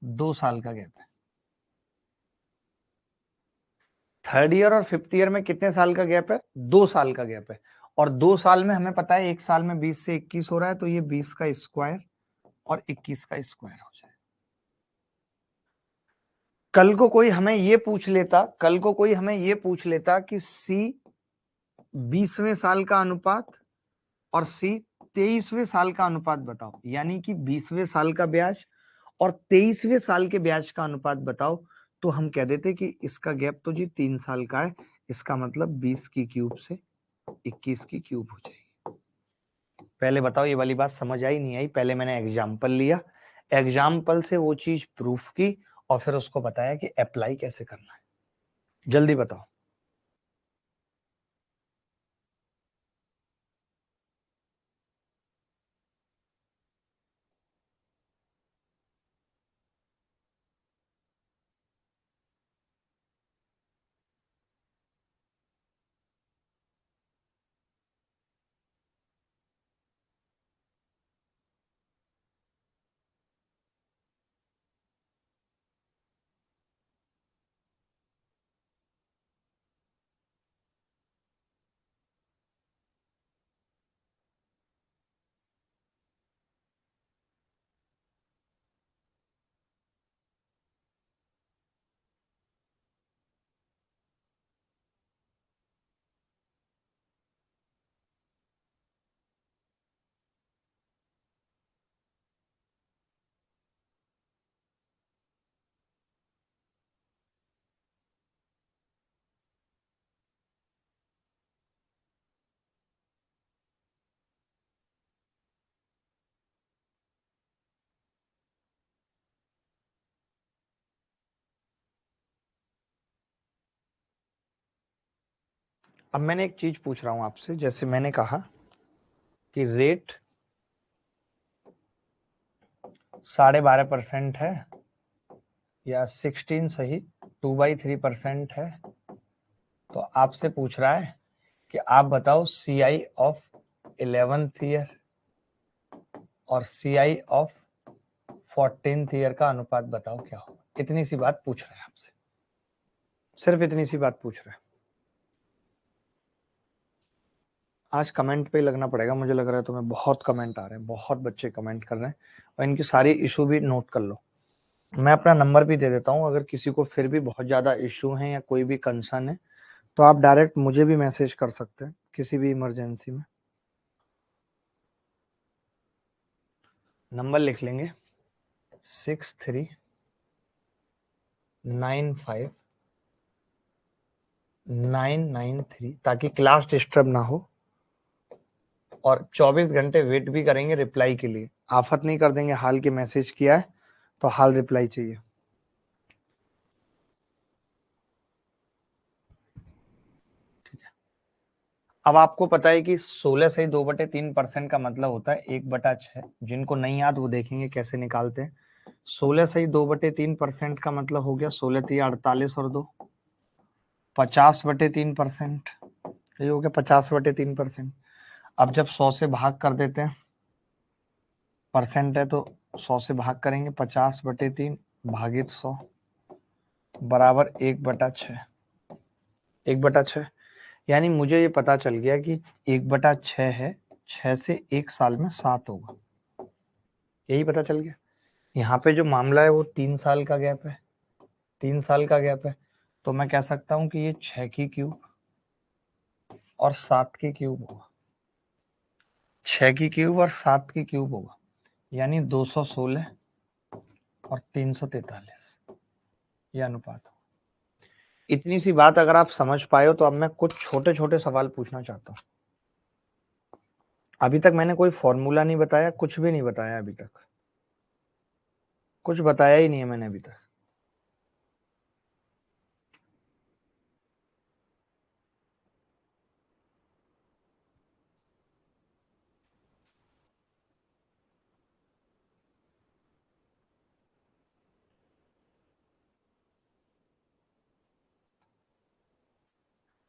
2 साल का गैप है। थर्ड ईयर और फिफ्थ ईयर में कितने साल का गैप है? 2 साल का गैप है। और 2 साल में हमें पता है 1 साल में 20 से 21 हो रहा है, तो ये 20 का स्क्वायर और 21 का स्क्वायर हो जाए। कल को कोई हमें ये पूछ लेता, कल को कोई हमें ये पूछ लेता कि सी 20वें साल का अनुपात और सी 23वें साल का अनुपात बताओ, यानी कि 20वें साल का ब्याज और 23वें साल के ब्याज का अनुपात बताओ, तो हम कह देते कि इसका गैप तो जी 3 साल का है, इसका मतलब 20 की क्यूब से 21 की क्यूब हो जाएगी। पहले बताओ ये वाली बात समझ आई नहीं आई? पहले मैंने एग्जाम्पल लिया, एग्जाम्पल से वो चीज प्रूफ की और फिर उसको बताया कि अप्लाई कैसे करना है। जल्दी बताओ। अब मैंने एक चीज पूछ रहा हूं आपसे, जैसे मैंने कहा कि रेट 12.5% है या 16 सही 2/3% है, तो आपसे पूछ रहा है कि आप बताओ सीआई ऑफ 11th ईयर और सीआई ऑफ 14th ईयर का अनुपात बताओ क्या होगा। इतनी सी बात पूछ रहा है आपसे, सिर्फ इतनी सी बात पूछ रहा है। आज कमेंट पे लगना पड़ेगा, मुझे लग रहा है तुम्हें बहुत कमेंट आ रहे हैं, बहुत बच्चे कमेंट कर रहे हैं, और इनकी सारी इशू भी नोट कर लो। मैं अपना नंबर भी दे देता हूं, अगर किसी को फिर भी बहुत ज्यादा इशू है या कोई भी कंसर्न है तो आप डायरेक्ट मुझे भी मैसेज कर सकते हैं किसी भी इमरजेंसी में। नंबर लिख लेंगे 6395993993, ताकि क्लास डिस्टर्ब ना हो, और 24 घंटे वेट भी करेंगे रिप्लाई के लिए। आफत नहीं कर देंगे, हाल के मैसेज किया है तो हाल रिप्लाई चाहिए। ठीक है, अब आपको पता है कि 16 से 2/3% का मतलब होता है 1/6। जिनको नहीं याद वो देखेंगे कैसे निकालते हैं। 16 से 2/3% का मतलब हो गया 16 3 48 और 2 50/3%। ये हो गया 50/3%। अब जब 100 से भाग कर देते हैं, परसेंट है तो 100 से भाग करेंगे, 50/3 भागित 100 बराबर 1/6। 1/6 यानी मुझे ये पता चल गया कि 1/6 है, 6 से 1 साल में 7 होगा, यही पता चल गया। यहाँ पे जो मामला है वो 3 साल का गैप है, 3 साल का गैप है, तो मैं कह सकता हूँ कि ये 6 की क्यूब और 7 की क्यूब होगा, 6 की क्यूब और 7 की क्यूब होगा, यानी 216 और 343 ये अनुपात हो। इतनी सी बात अगर आप समझ पाए हो तो अब मैं कुछ छोटे छोटे सवाल पूछना चाहता हूँ। अभी तक मैंने कोई फॉर्मूला नहीं बताया, कुछ भी नहीं बताया, अभी तक कुछ बताया ही नहीं है मैंने अभी तक।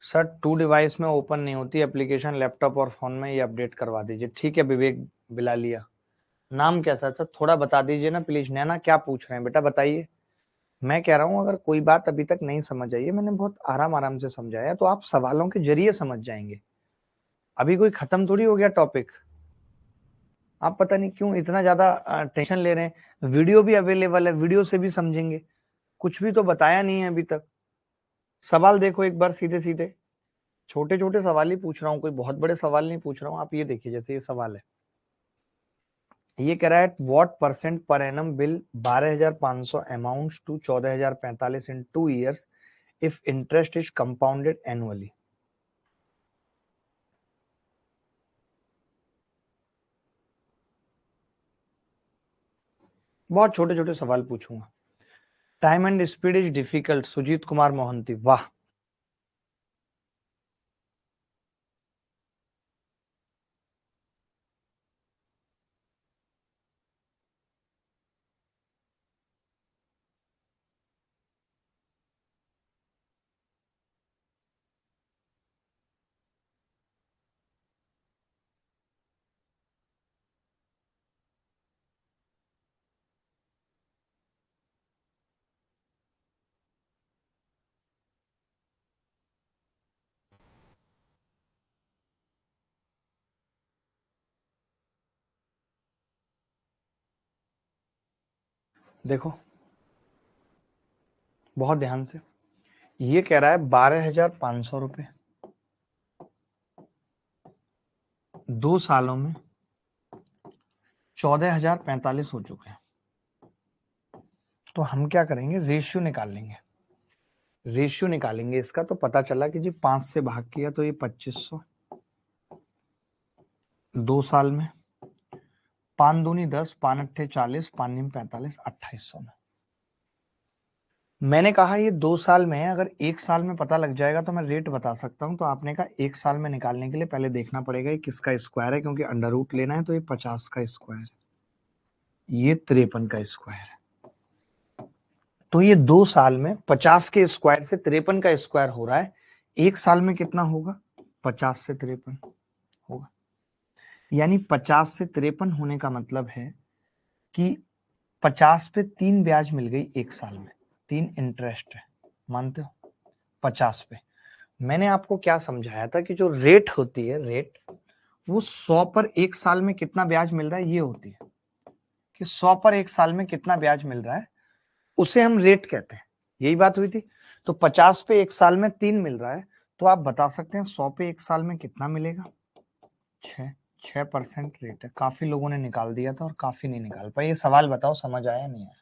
सर 2 डिवाइस में ओपन नहीं होती एप्लीकेशन, लैपटॉप और फोन में, ये अपडेट करवा दीजिए। ठीक है विवेक बिलालिया, नाम कैसा है सर, थोड़ा बता दीजिए ना प्लीज। नैना क्या पूछ रहे हैं बेटा, बताइए। मैं कह रहा हूं अगर कोई बात अभी तक नहीं समझ आई है, मैंने बहुत आराम आराम से समझाया, तो आप सवालों के जरिए समझ जाएंगे। अभी कोई खत्म थोड़ी हो गया टॉपिक। आप पता नहीं क्यों इतना ज्यादा टेंशन ले रहे हैं। वीडियो भी अवेलेबल है, वीडियो से भी समझेंगे। कुछ भी तो बताया नहीं है अभी तक। सवाल देखो एक बार, सीधे सीधे छोटे छोटे सवाल ही पूछ रहा हूँ, कोई बहुत बड़े सवाल नहीं पूछ रहा हूँ। आप ये देखिए, जैसे ये सवाल है, ये कह रहा है what percent per annum will 12,500 amounts to 14,045 in 2 years if interest is compounded annually. बहुत छोटे छोटे सवाल पूछूंगा। Time and speed is difficult, Sujit Kumar Mohanty, वाह। देखो बहुत ध्यान से, ये कह रहा है 12,500 रुपए 2 सालों में 14,045 हो चुके हैं। तो हम क्या करेंगे, रेशियो निकाल लेंगे। रेशियो निकालेंगे इसका, तो पता चला कि जी 5 से भाग किया तो ये 2500 2 साल में, 5 दूनी 10, 5 अट्ठे 40, 5 नीम 45, 2800 में। मैंने कहा ये 2 साल में है, अगर 1 साल में पता लग जाएगा तो मैं रेट बता सकता हूं। तो आपने कहा 1 साल में निकालने के लिए पहले देखना पड़ेगा ये किसका स्क्वायर है, क्योंकि अंडर रूट लेना है, तो ये 50 का स्क्वायर, ये 53 का स्क्वायर है। तो ये 2 साल में 50 के स्क्वायर से 53 का स्क्वायर हो रहा है। 1 साल में कितना होगा, 50 से 53 होगा। यानी 50 से 53 होने का मतलब है कि 50 पे 3 ब्याज मिल गई 1 साल में, 3 इंटरेस्ट है, मानते हो। 50 पे मैंने आपको क्या समझाया था कि जो रेट होती है, रेट वो 100 पर 1 साल में कितना ब्याज मिल रहा है, ये होती है कि 100 पर 1 साल में कितना ब्याज मिल रहा है, उसे हम रेट कहते हैं। यही बात हुई थी। तो 50 पे 1 साल में 3 मिल रहा है, तो आप बता सकते हैं 100 पे 1 साल में कितना मिलेगा, 6% रेट है। काफी लोगों ने निकाल दिया था और काफी नहीं निकाल पाए। ये सवाल बताओ समझ आया नहीं आया।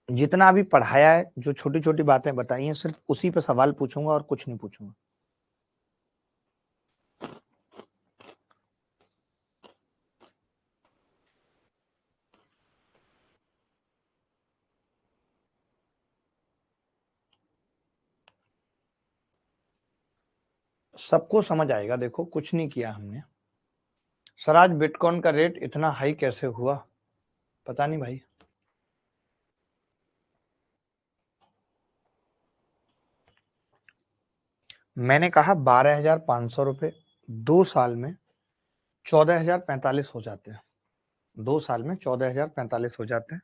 जितना अभी पढ़ाया है, जो छोटी छोटी बातें बताई हैं, सिर्फ उसी पे सवाल पूछूंगा और कुछ नहीं पूछूंगा। सबको समझ आएगा। देखो कुछ नहीं किया हमने। सर आज बिटकॉइन का रेट इतना हाई कैसे हुआ, पता नहीं भाई। मैंने कहा 12,500 रुपए 2 साल में 14,045 हो जाते हैं। 2 साल में 14,045 हो जाते हैं।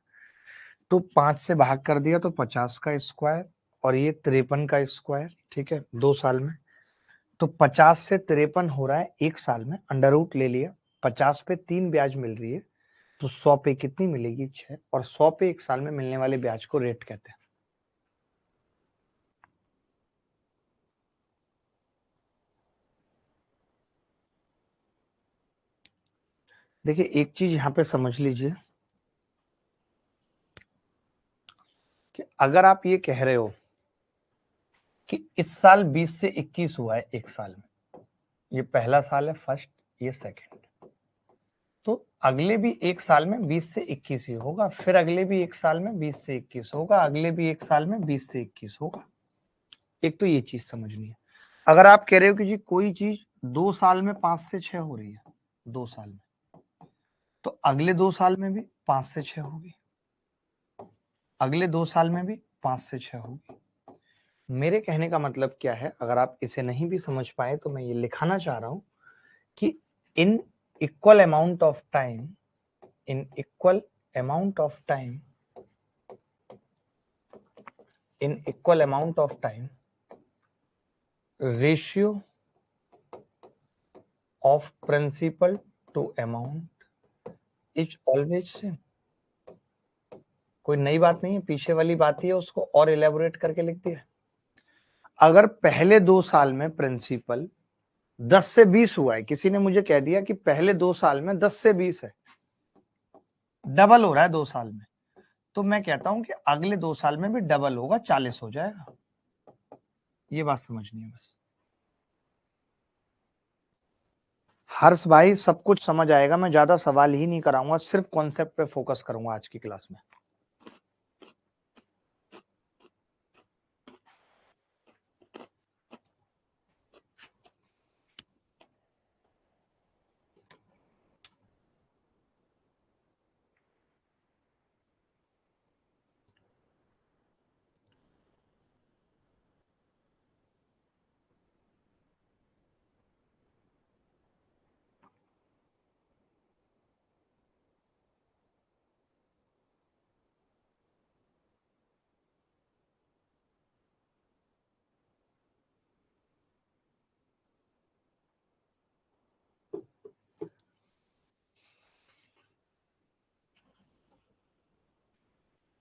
तो 5 से भाग कर दिया तो 50 का स्क्वायर और ये 53 का स्क्वायर, ठीक है, 2 साल में। तो 50 से 53 हो रहा है 1 साल में, अंडर रूट ले लिया, 50 पे 3 ब्याज मिल रही है, तो 100 पे कितनी मिलेगी? 6, और 100 पे 1 साल में मिलने वाले ब्याज को रेट कहते हैं। देखिए एक चीज यहां पे समझ लीजिए कि अगर आप ये कह रहे हो कि इस साल 20 से 21 हुआ है 1 साल में, ये पहला साल है फर्स्ट, ये सेकंड, तो अगले भी 1 साल में 20 से 21 ही होगा, फिर अगले भी 1 साल में 20 से 21 होगा, अगले भी 1 साल में 20 से 21 होगा। एक तो ये चीज समझनी है। अगर आप कह रहे हो कि जी कोई चीज 2 साल में 5 से 6 हो रही है, 2 साल में, तो अगले 2 साल में भी 5 से 6 होगी, अगले 2 साल में भी 5 से 6 होगी। मेरे कहने का मतलब क्या है, अगर आप इसे नहीं भी समझ पाए तो मैं ये लिखाना चाह रहा हूं कि in equal amount of time, in equal amount of time, in equal amount of time, ratio of principal to amount is always same. कोई नई बात नहीं है, पीछे वाली बात ही है, उसको और इलेबोरेट करके लिख दिया। अगर पहले 2 साल में प्रिंसिपल 10 से 20 हुआ है, किसी ने मुझे कह दिया कि पहले 2 साल में 10 से 20 है, डबल हो रहा है 2 साल में, तो मैं कहता हूं कि अगले 2 साल में भी डबल होगा, 40 हो जाएगा। ये बात समझनी है बस। हर्ष भाई सब कुछ समझ आएगा, मैं ज्यादा सवाल ही नहीं कराऊंगा, सिर्फ कॉन्सेप्ट पे फोकस करूंगा आज की क्लास में।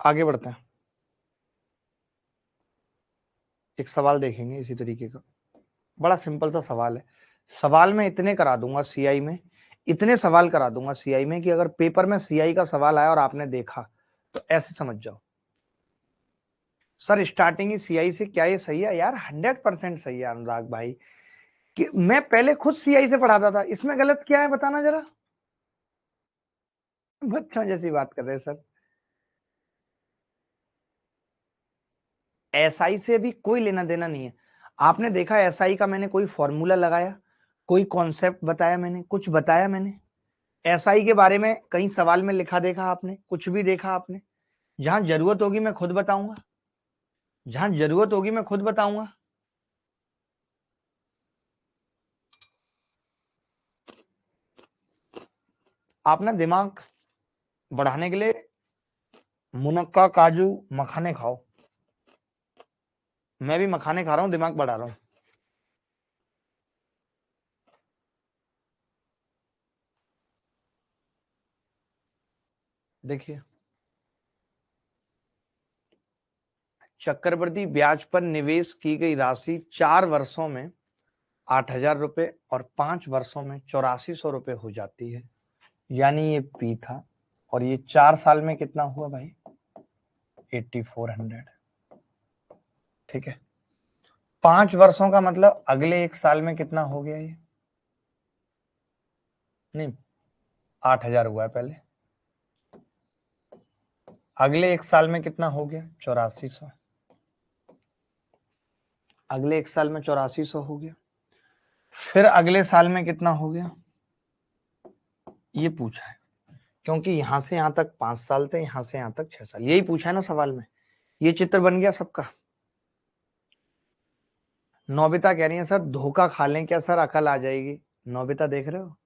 आगे बढ़ते हैं, एक सवाल देखेंगे इसी तरीके का, बड़ा सिंपल सा सवाल है। सवाल में इतने करा दूंगा सीआई में, इतने सवाल करा दूंगा सीआई में कि अगर पेपर में सीआई का सवाल आया और आपने देखा तो ऐसे समझ जाओ, सर स्टार्टिंग ही सीआई से, क्या ये सही है? यार 100% सही है अनुराग भाई, कि मैं पहले खुद सीआई से पढ़ाता था, इसमें गलत क्या है बताना जरा। बच्चों जैसी बात कर रहे हैं सर। एसआई से भी कोई लेना देना नहीं है। आपने देखा एसआई का मैंने कोई फॉर्मूला लगाया, कोई कॉन्सेप्ट बताया, मैंने कुछ बताया? मैंने एसआई के बारे में कहीं सवाल में लिखा देखा आपने? कुछ भी देखा आपने? जहां जरूरत होगी मैं खुद बताऊंगा, जहां जरूरत होगी मैं खुद बताऊंगा। आप ना दिमाग बढ़ाने के लिए मुनक्का, काजू, मखाने खाओ। मैं भी मखाने खा रहा हूं, दिमाग बढ़ा रहा हूं। देखिए, चक्रवृद्धि ब्याज पर निवेश की गई राशि 4 वर्षों में 8,000 रुपए और 5 वर्षों में 8400 रुपए हो जाती है, यानी ये पी था, और ये 4 साल में कितना हुआ भाई? 8400। ठीक है, 5 वर्षों का मतलब अगले 1 साल में कितना हो गया? ये नहीं, 8,000 हुआ है पहले, अगले 1 साल में कितना हो गया? 8400। अगले 1 साल में 8400 हो गया, फिर अगले साल में कितना हो गया? ये पूछा है, क्योंकि यहां से यहां तक 5 साल थे, यहां से यहां तक 6 साल, यही पूछा है ना सवाल में। ये चित्र बन गया सबका। नोबिता कह रही है सर धोखा खा लें क्या सर, अकल आ जाएगी? नोबिता देख रहे हो,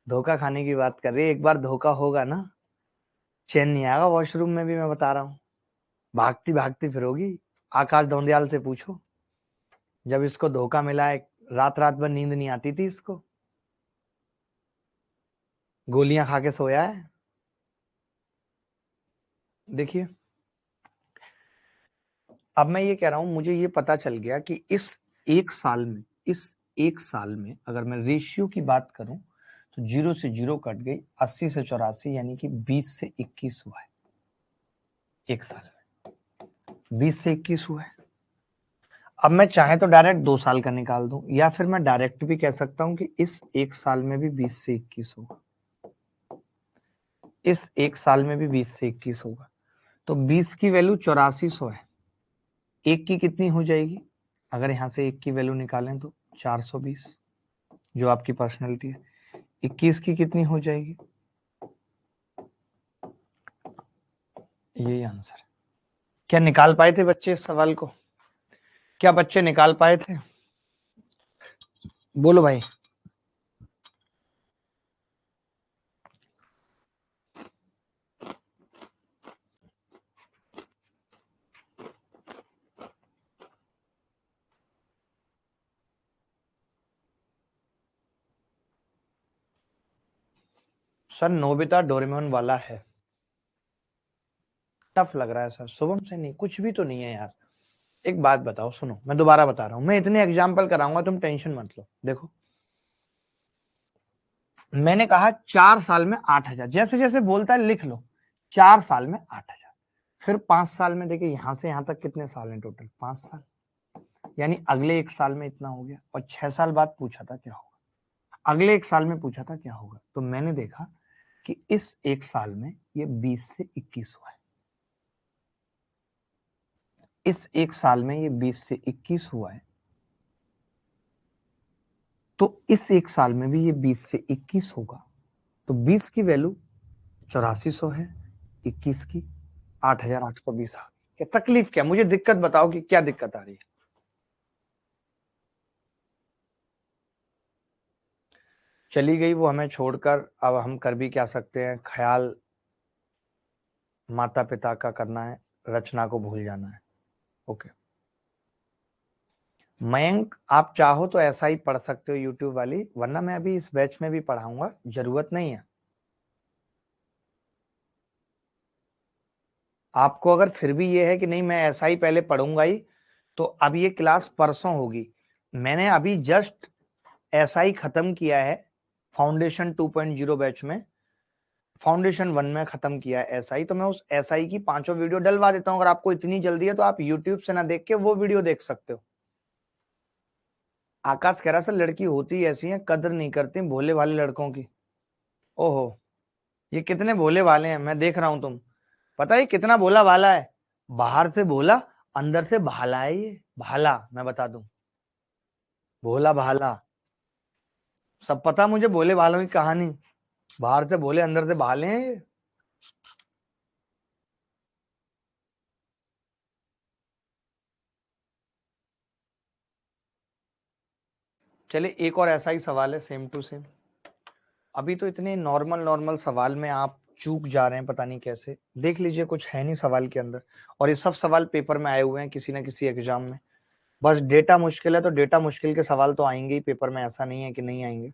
धोखा खाने की बात कर रही है, एक बार धोखा होगा ना, चैन नहीं आएगा वॉशरूम में भी, मैं बता रहा हूँ। भागती भागती फिरोगी। आकाश धोंडियाल से पूछो, जब इसको धोखा मिला है, रात रात भर नींद नहीं आती थी इसको, गोलियां खा के सोया है। देखिए, अब मैं ये कह रहा हूं, मुझे ये पता चल गया कि इस एक साल में अगर मैं रेशियो की बात करूं तो 0 से 0 कट गई, 80 से 84, यानी कि 20 से 21 हुआ है एक साल में। 20 से 21 हुआ है। अब मैं चाहे तो डायरेक्ट 2 साल का निकाल दूं, या फिर मैं डायरेक्ट भी कह सकता हूं कि इस एक साल में भी 20 से 21 होगा, इस एक साल में भी 20 से 21 होगा। तो 20 की वैल्यू 8400 है, एक की कितनी हो जाएगी? अगर यहां से एक की वैल्यू निकालें तो 420, जो आपकी पर्सनैलिटी है। 21 की कितनी हो जाएगी? यही आंसर है। क्या निकाल पाए थे बच्चे इस सवाल को? क्या बच्चे निकाल पाए थे? बोलो भाई। सर नोबिता डोरेमोन वाला है। टफ लग रहा है सर, शुभम से नहीं, कुछ भी तो नहीं है यार। एक बात बताओ, सुनो, मैं दोबारा बता रहा हूं, मैं इतने एग्जाम्पल कराऊंगा, तुम टेंशन मत लो। देखो, मैंने कहा 4 साल में 8,000, जैसे जैसे बोलता है लिख लो, 4 साल में 8,000। फिर 5 साल में, देखिए यहां से यहां तक कितने साल हैं टोटल? 5 साल, यानी अगले एक साल में इतना हो गया। और 6 साल बाद पूछा था क्या होगा, अगले एक साल में पूछा था क्या होगा, तो मैंने देखा कि इस एक साल में ये 20 से 21 हुआ है, इस एक साल में ये 20 से 21 हुआ है, तो इस एक साल में भी ये 20 से 21 होगा। तो 20 की वैल्यू 8400 है, 21 की 8820 आ गई। क्या तकलीफ, क्या मुझे दिक्कत बताओ कि क्या दिक्कत आ रही है? चली गई वो हमें छोड़कर, अब हम कर भी क्या सकते हैं? ख्याल माता पिता का करना है, रचना को भूल जाना है। ओके मयंक, आप चाहो तो ऐसा ही पढ़ सकते हो यूट्यूब वाली, वरना मैं अभी इस बैच में भी पढ़ाऊंगा, जरूरत नहीं है। आपको अगर फिर भी ये है कि नहीं मैं ऐसा ही पहले पढ़ूंगा ही, तो अब ये क्लास परसों होगी। मैंने अभी जस्ट ऐसा ही खत्म किया है फाउंडेशन 2.0 बैच में, फाउंडेशन 1 में खत्म किया है ऐसा ही, तो मैं उस ऐसा ही की 5 वीडियो डलवा देता हूं। अगर आपको इतनी जल्दी है तो आप यूट्यूब से ना देख के वो वीडियो देख सकते हो। आकाश कह रहा सर लड़की होती ऐसी है, कदर नहीं करती भोले भाले लड़कों की। ओहो, ये कितने भोले भाले हैं, मैं देख रहा हूं। तुम पता है कितना भोला भाला है? बाहर से भोला, अंदर से भाला है ये, भाला, मैं बता दूं, भोला भाला। सब पता मुझे भोले भालों की कहानी, बाहर से भोले अंदर से भाले हैं ये। चलिए एक और ऐसा ही सवाल है, सेम टू सेम। अभी तो इतने नॉर्मल नॉर्मल सवाल में आप चूक जा रहे हैं, पता नहीं कैसे। देख लीजिए, कुछ है नहीं सवाल के अंदर, और ये सब सवाल पेपर में आए हुए हैं किसी ना किसी एग्जाम में। बस डेटा मुश्किल है तो डेटा मुश्किल के सवाल तो आएंगे ही पेपर में, ऐसा नहीं है कि नहीं आएंगे।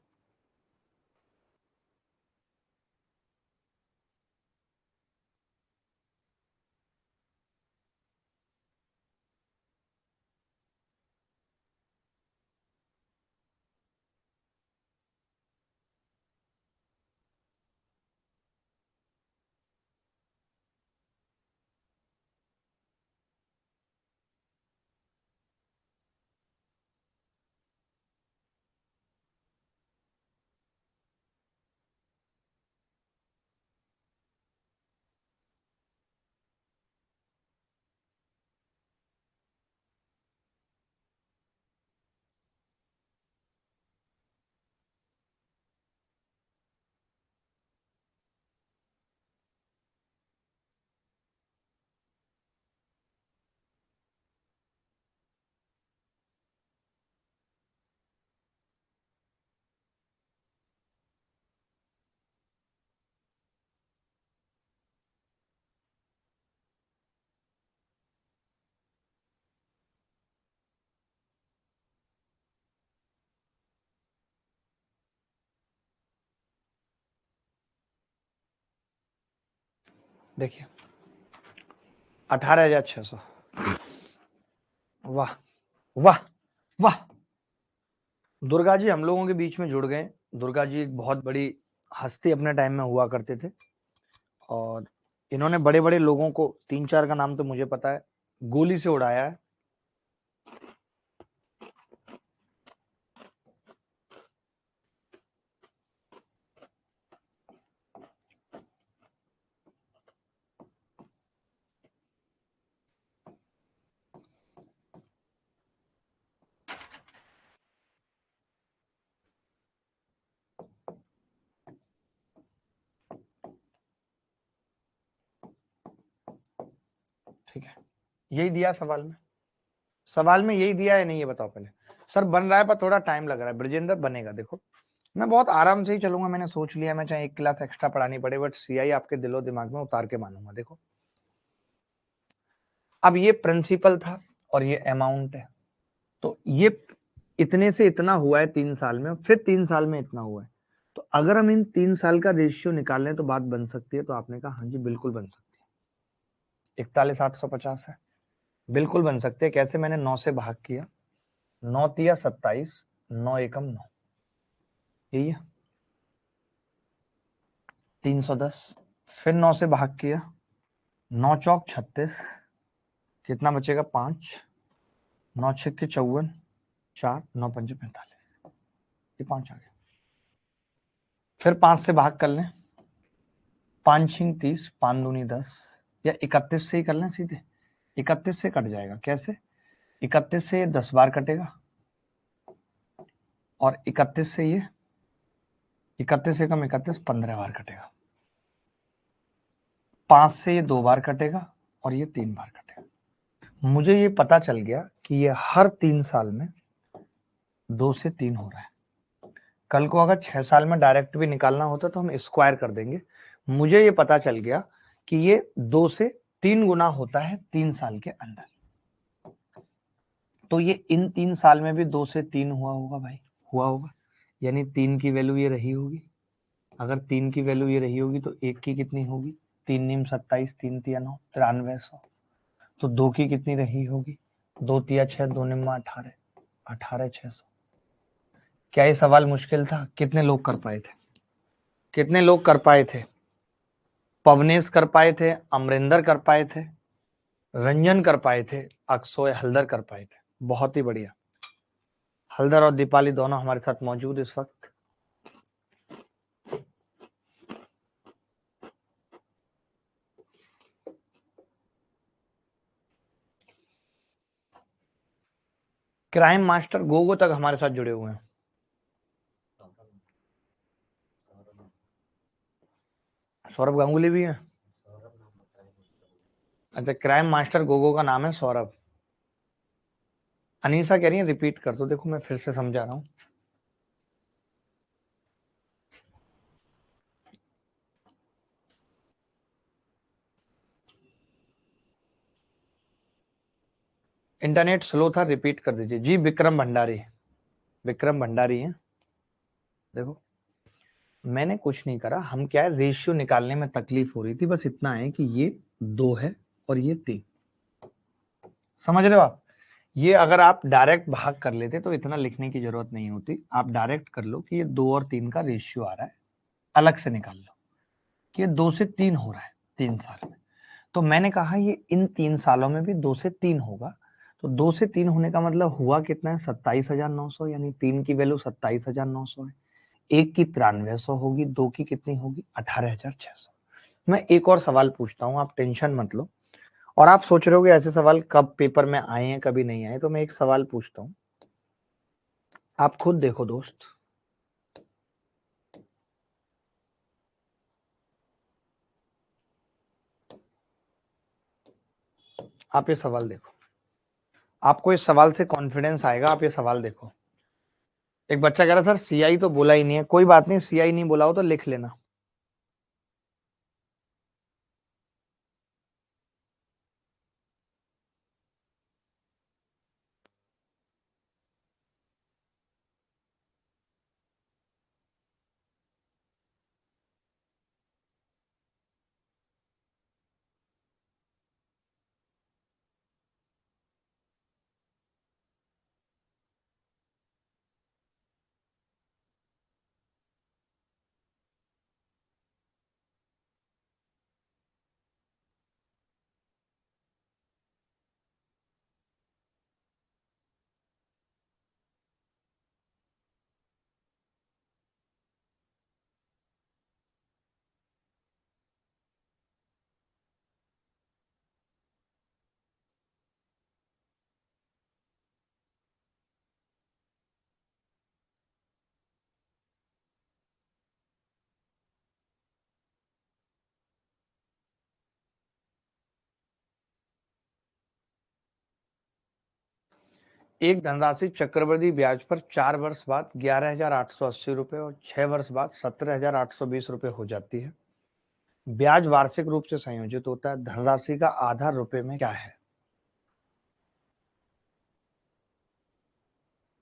देखिए 18,600। वाह वाह वाह। दुर्गा जी हम लोगों के बीच में जुड़ गए। दुर्गा जी एक बहुत बड़ी हस्ती अपने टाइम में हुआ करते थे और इन्होंने बड़े बड़े लोगों को, 3-4 का नाम तो मुझे पता है, गोली से उड़ाया है। ठीक है, यही दिया सवाल में। सवाल में यही दिया है नहीं, ये बताओ पहले। सर बन रहा है पर थोड़ा टाइम लग रहा है। ब्रजेंद्र बनेगा। देखो मैं बहुत आराम से ही चलूंगा। मैंने सोच लिया, मैं चाहे 1 क्लास एक्स्ट्रा पढ़ानी पड़े, बट सीआई आपके दिलो दिमाग में उतार के मानूंगा। देखो अब ये प्रिंसिपल था और ये अमाउंट है, तो ये इतने से इतना हुआ है 3 साल में, फिर 3 साल में इतना हुआ है। तो अगर हम इन 3 साल का रेशियो निकाल लें तो बात बन सकती है। तो आपने कहा हाँ जी बिल्कुल बन सकती है। 41,850 है, बिल्कुल बन सकते हैं। कैसे? मैंने 9 से भाग किया, 9 तिया 27, 9 एकम 9, यही है 310। फिर 9 से भाग किया, 9 चौक 36, कितना बचेगा? 5, 9 छक्के 54, 4, 9 पंजे 45, ये 5 आ गया। फिर 5 से भाग कर लें, 5 छिंग 30, 5 दूनी 10, या 31 से ही कर लें सीधे। 31 से कट जाएगा। कैसे? 31 से ये 10 बार कटेगा और 31 से ये 31 से कम 31 15 बार कटेगा। 5 से ये 2 बार कटेगा और ये 3 बार कटेगा। मुझे ये पता चल गया कि ये हर 3 साल में 2 से 3 हो रहा है। कल को अगर 6 साल में डायरेक्ट भी निकालना होता तो हम स्क्वायर कर देंगे। मुझे ये पता चल गया कि ये 2 से 3 गुना होता है 3 साल के अंदर। तो ये इन 3 साल में भी 2 से 3 हुआ होगा भाई, हुआ होगा। यानी 3 की वैल्यू ये रही होगी। अगर 3 की वैल्यू ये रही होगी तो 1 की कितनी होगी? 3 नीम 27, 3 तिया 9, 9300। तो 2 की कितनी रही होगी? 2 तिया 6, 2 निम्मा 18, 18,600। क्या ये सवाल मुश्किल था? कितने लोग कर पाए थे? कितने लोग कर पाए थे? पवनेश कर पाए थे, अमरिंदर कर पाए थे, रंजन कर पाए थे, अक्षय हल्दर कर पाए थे। बहुत ही बढ़िया। हल्दर और दीपाली दोनों हमारे साथ मौजूद इस वक्त। क्राइम मास्टर गोगो तक हमारे साथ जुड़े हुए हैं। सौरभ गांगुली भी है। अच्छा, क्राइम मास्टर गोगो का नाम है सौरभ। अनीसा कह रही है रिपीट कर दो। देखो मैं फिर से समझा रहा हूं। इंटरनेट स्लो था, रिपीट कर दीजिए। जी विक्रम भंडारी, विक्रम भंडारी है। देखो मैंने कुछ नहीं करा। हम क्या है, रेशियो निकालने में तकलीफ हो रही थी, बस इतना है कि ये 2 है और ये 3। समझ रहे हो आप? ये अगर आप डायरेक्ट भाग कर लेते तो इतना लिखने की जरूरत नहीं होती। आप डायरेक्ट कर लो कि ये 2 और 3 का रेशियो आ रहा है, अलग से निकाल लो कि ये 2 से 3 हो रहा है 3 साल में। तो मैंने कहा ये इन 3 सालों में भी 2 से 3 होगा। तो 2 से 3 होने का मतलब हुआ कितना है? 27,900। यानी 3 की वैल्यू 27,900 है, 1 की 9300 होगी, 2 की कितनी होगी? 18,600। मैं एक और सवाल पूछता हूं, आप टेंशन मत लो। और आप सोच रहे हो कि ऐसे सवाल कब पेपर में आए हैं कभी नहीं आए, तो मैं एक सवाल पूछता हूं, आप खुद देखो दोस्त। आप ये सवाल देखो, आपको इस सवाल से कॉन्फिडेंस आएगा। आप ये सवाल देखो। एक बच्चा कह रहा सर सीआई तो बोला ही नहीं है। कोई बात नहीं, सीआई नहीं बोला हो तो लिख लेना। एक धनराशि चक्रवृद्धि ब्याज पर 4 वर्ष बाद 11,880 रुपए और 6 वर्ष बाद 17,820 रुपए हो जाती है। ब्याज वार्षिक रूप से संयोजित होता है। धनराशि का आधा रुपए में क्या है?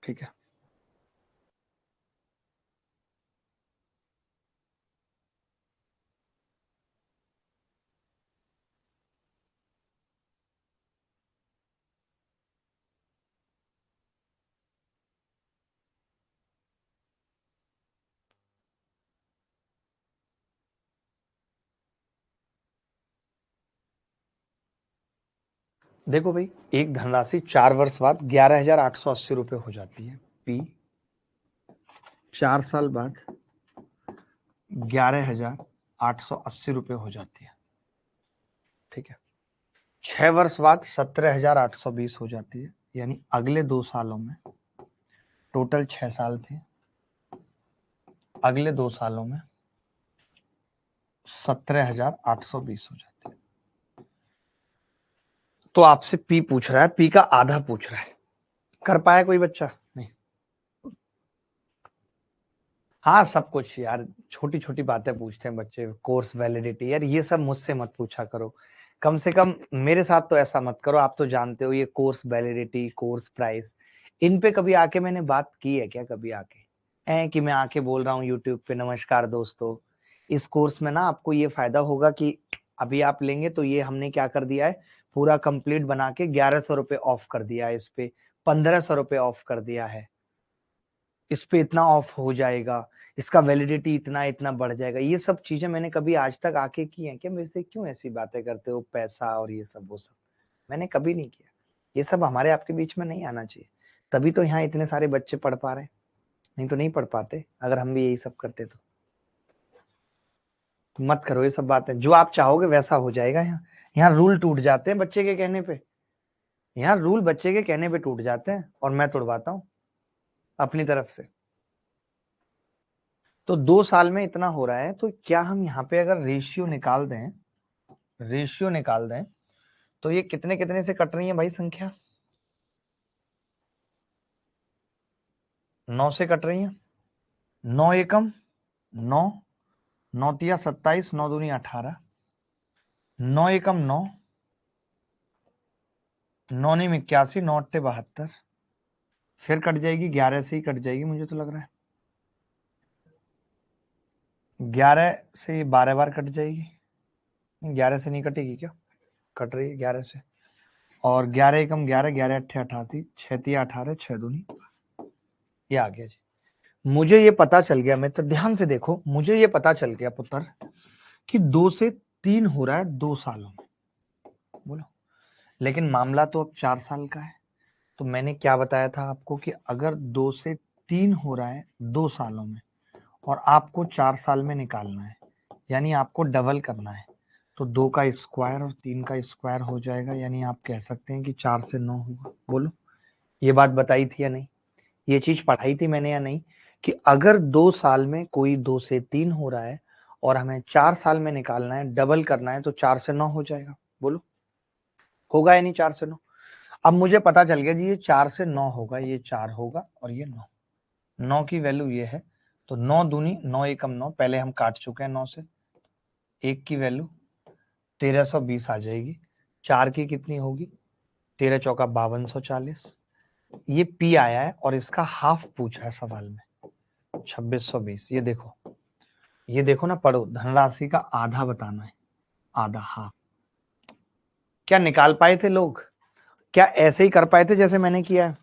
ठीक है, देखो भाई, एक धनराशि 4 वर्ष बाद 11,880 रुपए हो जाती है। पी 4 साल बाद 11,880 रुपए हो जाती है। ठीक है, 6 वर्ष बाद 17,820 हो जाती है। यानी अगले 2 सालों में, टोटल 6 साल थे, अगले 2 सालों में 17,820 हो जाती है। तो आपसे पी पूछ रहा है, पी का आधा पूछ रहा है। कर पाया कोई बच्चा? नहीं। हाँ, सब कुछ यार, छोटी छोटी बातें पूछते हैं बच्चे। कोर्स वैलिडिटी, यार ये सब मुझसे मत पूछा करो। कम से कम मेरे साथ तो ऐसा मत करो। आप तो जानते हो ये कोर्स वैलिडिटी, कोर्स प्राइस, इन पे कभी आके मैंने बात की है क्या? कभी आके कि मैं आके बोल रहा हूँ यूट्यूब पे, नमस्कार दोस्तों, इस कोर्स में ना आपको ये फायदा होगा कि अभी आप लेंगे तो ये हमने क्या कर दिया है, पूरा कंप्लीट बना के 1100 रुपये ऑफ कर दिया है, इस पे 1500 रुपये ऑफ कर दिया है, इस पे इतना ऑफ हो जाएगा, इसका वैलिडिटी इतना इतना बढ़ जाएगा। ये सब चीजें मैंने कभी आज तक आके की हैं क्या? मेरे से क्यों ऐसी बातें करते हो, पैसा और ये सब वो सब? मैंने कभी नहीं किया। ये सब हमारे आपके बीच में नहीं आना चाहिए। तभी तो यहाँ इतने सारे बच्चे पढ़ पा रहे हैं, नहीं तो नहीं पढ़ पाते अगर हम भी यही सब करते तो मत करो ये सब बातें। जो आप चाहोगे वैसा हो जाएगा। यहाँ रूल टूट जाते हैं बच्चे के कहने पे। यहाँ रूल बच्चे के कहने पे टूट जाते हैं और मैं तोड़वाता हूँ अपनी तरफ से। तो 2 साल में इतना हो रहा है, तो क्या हम यहाँ पे अगर रेशियो निकाल दें, रेशियो निकाल दें, तो ये कितने कितने से कट रही है भाई संख्या? 9 से कट रही है। 9 एकम 9, 9 तिया 27, 9 दूनी 18, 9 एकम 9, 9 नी 81, 9 अट्ठे 72, फिर कट जाएगी 11 से ही कट जाएगी मुझे तो लग रहा है। 11 से 12 बार कट जाएगी। 11 से नहीं कटेगी क्या? कट रही है 11 से। और 11 एकम 11, 11 अट्ठे 88, 6 तिया 18, 6 दूनी, ये आ गया जी। मुझे ये पता चल गया, मैं तो ध्यान से देखो, मुझे ये पता चल गया पुत्र कि 2 से 3 हो रहा है 2 सालों में। बोलो, लेकिन मामला तो अब 4 साल का है। तो मैंने क्या बताया था आपको कि अगर 2 से 3 हो रहा है 2 सालों में और आपको 4 साल में निकालना है, यानी आपको डबल करना है, तो 2 का स्क्वायर और 3 का स्क्वायर हो जाएगा। यानी आप कह सकते हैं कि 4 से 9 होगा। बोलो, ये बात बताई थी या नहीं? ये चीज पढ़ाई थी मैंने या नहीं? कि अगर 2 साल में कोई 2 से 3 हो रहा है और हमें 4 साल में निकालना है, डबल करना है, तो 4 से 9 हो जाएगा। बोलो, होगा या नहीं 4 से 9? अब मुझे पता चल गया जी, ये 4 से 9 होगा, ये 4 होगा और ये 9। 9 की वैल्यू ये है, तो 9 दूनी 9 एकम 9, पहले हम काट चुके हैं 9 से। 1 की वैल्यू 1320 आ जाएगी। 4 की कितनी होगी? 13 चौका 5240। ये पी आया है और इसका हाफ पूछा है सवाल में, 2620। ये देखो, ये देखो ना, पढ़ो, धनराशि का आधा बताना है, आधा, हाफ। क्या निकाल पाए थे लोग? क्या ऐसे ही कर पाए थे जैसे मैंने किया है?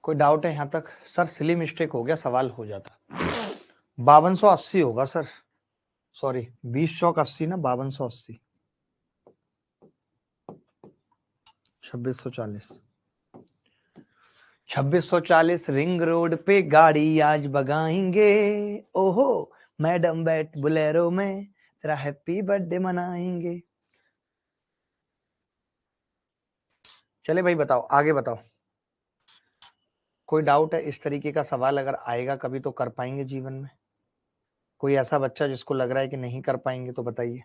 कोई डाउट है यहाँ तक? सर सिली मिस्टेक हो गया, सवाल हो जाता। 5280 होगा सर, सॉरी 20 चौक 80 ना, 5280, 2640। 2640 रिंग रोड पे गाड़ी आज भगाएंगे, ओहो मैडम बैठ बुलेरो में तेरा हैप्पी बर्थडे मनाएंगे। चले भाई बताओ, आगे बताओ। कोई डाउट है? इस तरीके का सवाल अगर आएगा कभी तो कर पाएंगे जीवन में? कोई ऐसा बच्चा जिसको लग रहा है कि नहीं कर पाएंगे तो बताइए।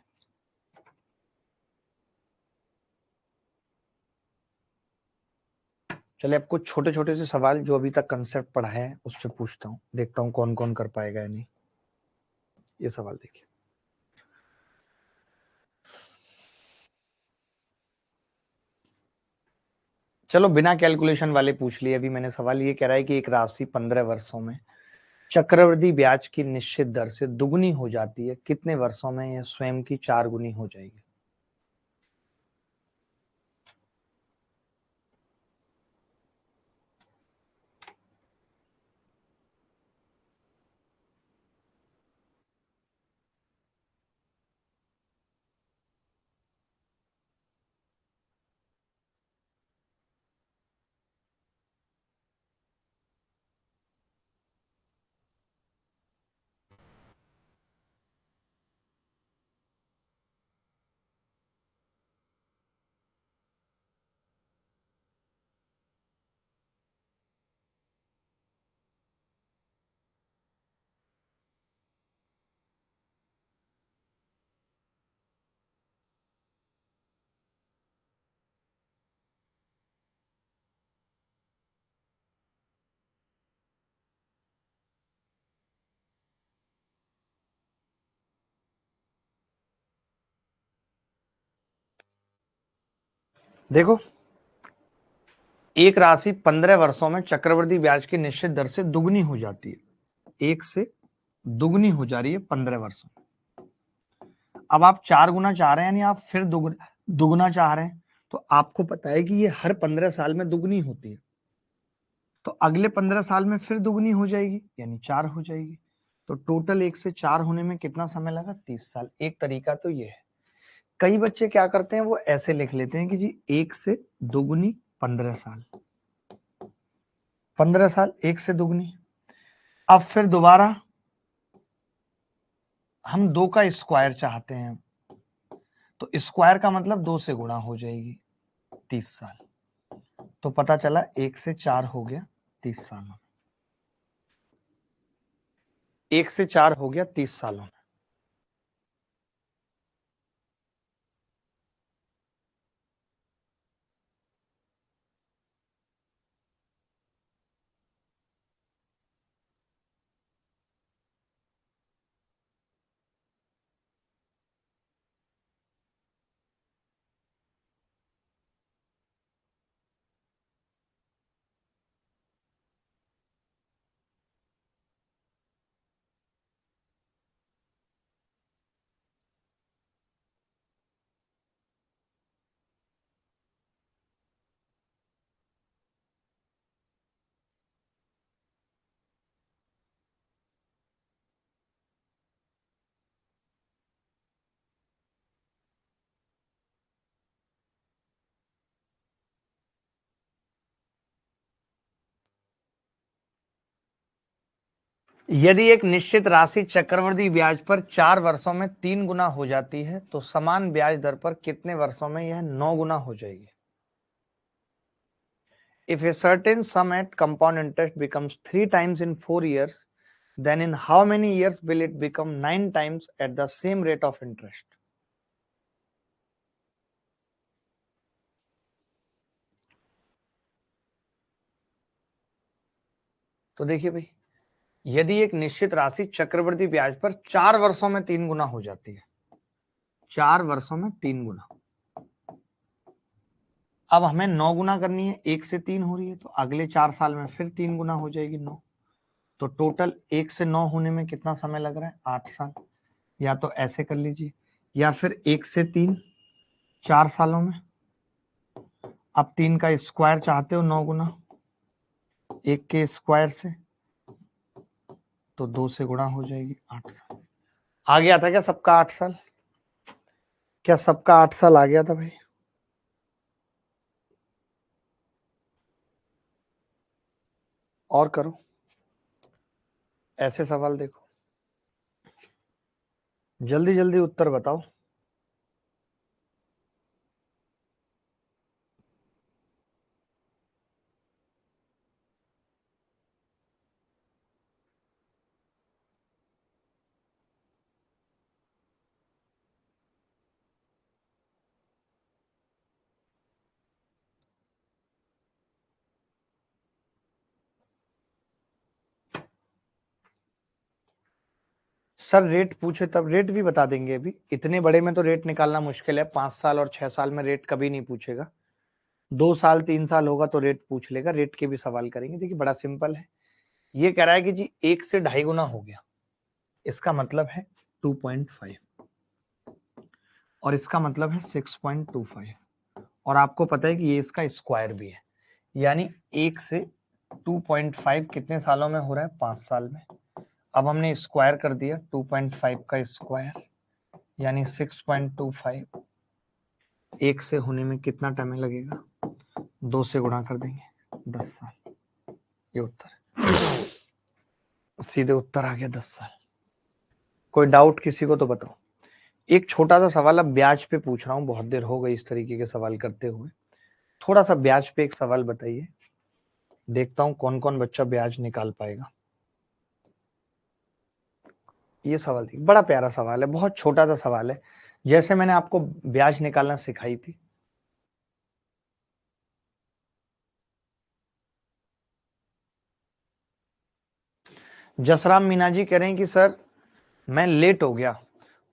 चले अब कुछ छोटे छोटे से सवाल जो अभी तक कंसेप्ट पढ़ा है उस पर पूछता हूँ, देखता हूँ कौन कौन कर पाएगा या नहीं। ये सवाल देखिए, चलो बिना कैलकुलेशन वाले पूछ लिए। अभी मैंने सवाल ये कह रहा है कि एक राशि 15 वर्षों में चक्रवृद्धि ब्याज की निश्चित दर से दुगुनी हो जाती है, कितने वर्षों में यह स्वयं की 4 गुनी हो जाएगी? देखो, एक राशि 15 वर्षों में चक्रवृद्धि ब्याज की निश्चित दर से दुगनी हो जाती है, एक से दुगनी हो जा रही है 15 वर्षों में। अब आप 4 गुना चाह रहे हैं, यानी आप फिर दुगना चाह रहे हैं, तो आपको पता है कि ये हर 15 साल में दुगनी होती है, तो अगले 15 साल में फिर दुगनी हो जाएगी, यानी 4 हो जाएगी। तो टोटल 1 से 4 होने में कितना समय लगा? 30 साल। एक तरीका तो ये है। कई बच्चे क्या करते हैं, वो ऐसे लिख लेते हैं कि जी 1 से दुगुनी 15 साल, 15 साल 1 से दुगनी। अब फिर दोबारा हम 2 का स्क्वायर चाहते हैं, तो स्क्वायर का मतलब 2 से गुणा हो जाएगी, 30 साल। तो पता चला 1 से 4 हो गया 30 सालों में, 1 से 4 हो गया 30 सालों में। यदि एक निश्चित राशि चक्रवृद्धि ब्याज पर 4 वर्षों में 3 गुना हो जाती है, तो समान ब्याज दर पर कितने वर्षों में यह 9 गुना हो जाएगी? If a certain sum at compound interest becomes 3 times in 4 years, then in how many years will it become 9 times at the same rate of interest? तो देखिए भाई, यदि एक निश्चित राशि चक्रवृद्धि ब्याज पर 4 वर्षों में 3 गुना हो जाती है, 4 वर्षों में 3 गुना, अब हमें 9 गुना करनी है, 1 से 3 हो रही है, तो अगले 4 साल में फिर 3 गुना हो जाएगी 9। तो टोटल 1 से 9 होने में कितना समय लग रहा है? 8 साल। या तो ऐसे कर लीजिए, या फिर 1 से 3 4 सालों में। अब 3 का स्क्वायर चाहते हो 9 गुना, 1 के स्क्वायर से, तो 2 से गुणा हो जाएगी 8 साल। आ गया था क्या सबका 8 साल? क्या सबका 8 साल आ गया था भाई? और करो, ऐसे सवाल देखो, जल्दी जल्दी उत्तर बताओ। सर रेट पूछे तब रेट भी बता देंगे, अभी इतने बड़े में तो रेट निकालना मुश्किल है, 5 साल और 6 साल में रेट कभी नहीं पूछेगा, 2 साल 3 साल होगा तो रेट पूछ लेगा, रेट के भी सवाल करेंगे। देखिए बड़ा सिंपल है, ये कह रहा है कि जी 1 से 2.5 गुना हो गया, इसका मतलब है 2.5, और इसका मतलब है 6.25, और आपको पता है कि ये इसका स्क्वायर भी है, यानी 1 से 2.5 कितने सालों में हो रहा है? 5 साल में। अब हमने स्क्वायर कर दिया 2.5 का स्क्वायर, यानी 6.25, 1 से होने में कितना टाइम लगेगा? 2 से गुणा कर देंगे, 10 साल। ये उत्तर, सीधे उत्तर आ गया 10 साल। कोई डाउट किसी को तो बताओ। एक छोटा सा सवाल अब ब्याज पे पूछ रहा हूँ, बहुत देर हो गई इस तरीके के सवाल करते हुए, थोड़ा सा ब्याज पे एक सवाल बताइए, देखता हूँ कौन कौन बच्चा ब्याज निकाल पाएगा। ये सवाल देखिए, बड़ा प्यारा सवाल है, बहुत छोटा सा सवाल है, जैसे मैंने आपको ब्याज निकालना सिखाई थी। जसराम मीना जी कह रहे हैं कि सर मैं लेट हो गया,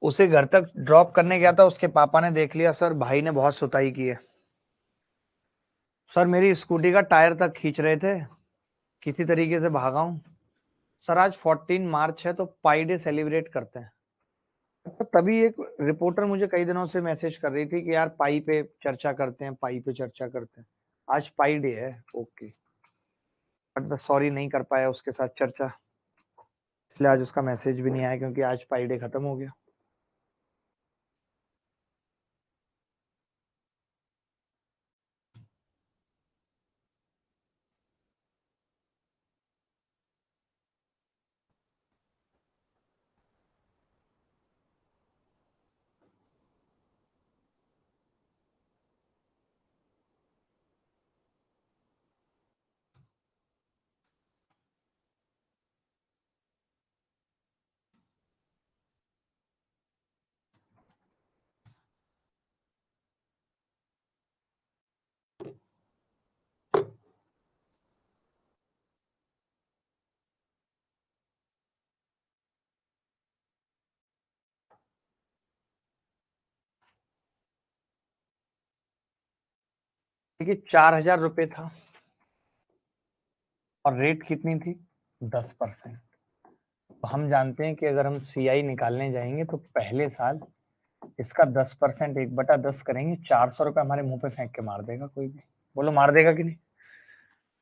उसे घर तक ड्रॉप करने गया था, उसके पापा ने देख लिया सर, भाई ने बहुत सुताई की है। सर मेरी स्कूटी का टायर तक खींच रहे थे, किसी तरीके से भागा हूं। सर आज 14 मार्च है तो पाई डे सेलिब्रेट करते हैं। तो तभी एक रिपोर्टर मुझे कई दिनों से मैसेज कर रही थी कि यार पाई पे चर्चा करते हैं, पाई पे चर्चा करते हैं। आज पाई डे है, ओके, बट मैं सॉरी नहीं कर पाया उसके साथ चर्चा, इसलिए आज उसका मैसेज भी नहीं आया, क्योंकि आज पाई डे खत्म हो गया। देखिए 4,000 रुपये था और रेट कितनी थी? 10%। तो हम जानते हैं कि अगर हम CI निकालने जाएंगे तो पहले साल इसका 10%, 1/10 करेंगे, 400 रुपये हमारे मुंह पे फेंक के मार देगा कोई भी। बोलो मार देगा कि नहीं?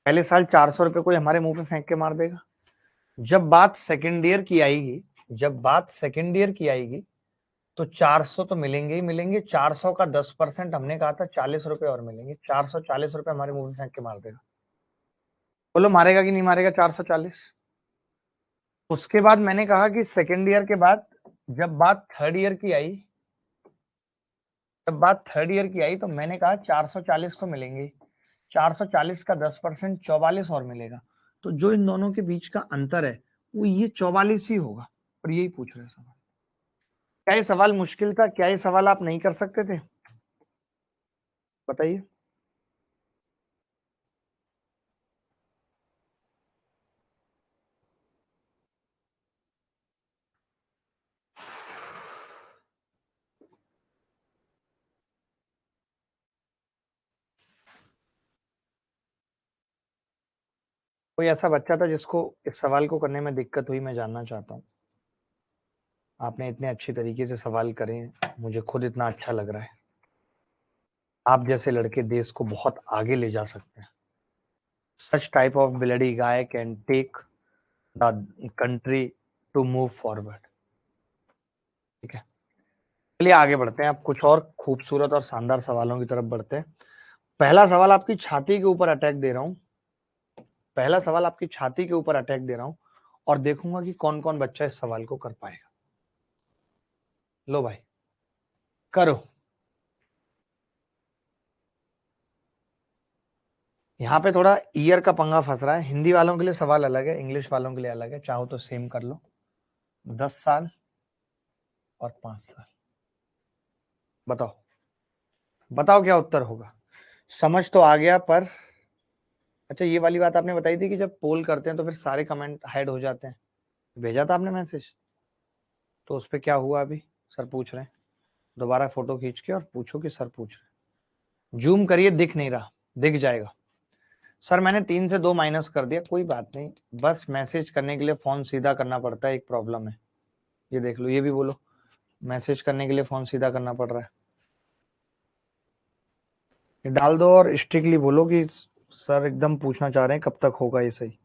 पहले साल 400 रुपये कोई हमारे मुंह पे फेंक के मार देगा। जब बात सेकेंड ईयर की आएगी, जब बात सेकेंड ईयर की आएगी तो 400 तो मिलेंगे ही मिलेंगे, 400 का 10% हमने कहा था 40 रुपए और मिलेंगे, 440 रुपए हमारे मुंह में फेंक के मार देगा। बोलो मारेगा कि नहीं मारेगा 440? उसके बाद मैंने कहा कि सेकेंड ईयर के बाद जब बात थर्ड ईयर की आई, जब बात थर्ड ईयर की आई तो मैंने कहा 440 तो मिलेंगे, 440 का 10% 44 और मिलेगा, तो जो इन दोनों के बीच का अंतर है वो ये 44 ही होगा, और यही पूछ रहे सवाल। क्या ये सवाल मुश्किल था? क्या ये सवाल आप नहीं कर सकते थे? बताइए। कोई ऐसा बच्चा था जिसको इस सवाल को करने में दिक्कत हुई? मैं जानना चाहता हूँ। आपने इतने अच्छे तरीके से सवाल करे, मुझे खुद इतना अच्छा लग रहा है। आप जैसे लड़के देश को बहुत आगे ले जा सकते हैं। Such type of bloody guy can take the country to move forward. ठीक है, चलिए आगे बढ़ते हैं। अब कुछ और खूबसूरत और शानदार सवालों की तरफ बढ़ते हैं। पहला सवाल आपकी छाती के ऊपर अटैक दे रहा हूं, पहला सवाल आपकी छाती के ऊपर अटैक दे रहा हूं और देखूंगा कि कौन कौन बच्चा इस सवाल को कर पाएगा। लो भाई करो। यहाँ पे थोड़ा ईयर का पंगा फंस रहा है, हिंदी वालों के लिए सवाल अलग है, इंग्लिश वालों के लिए अलग है, चाहो तो सेम कर लो। 10 साल और 5 साल, बताओ बताओ क्या उत्तर होगा। समझ तो आ गया, पर अच्छा ये वाली बात आपने बताई थी कि जब पोल करते हैं तो फिर सारे कमेंट हाइड हो जाते हैं, भेजा था आपने मैसेज, तो उस पर क्या हुआ अभी? सर पूछ रहे हैं, दोबारा फोटो खींच के और पूछो कि सर पूछ रहे हैं। जूम करिए, दिख नहीं रहा, दिख जाएगा। सर मैंने 3 से 2 माइनस कर दिया, कोई बात नहीं, बस मैसेज करने के लिए फोन सीधा करना पड़ता है, एक प्रॉब्लम है। ये देख लो, ये भी बोलो, मैसेज करने के लिए फोन सीधा करना पड़ रहा है। ये डाल दो और स्ट्रिक्टली बोलो कि सर एकदम पूछना चाह रहे हैं कब तक होगा ये सही।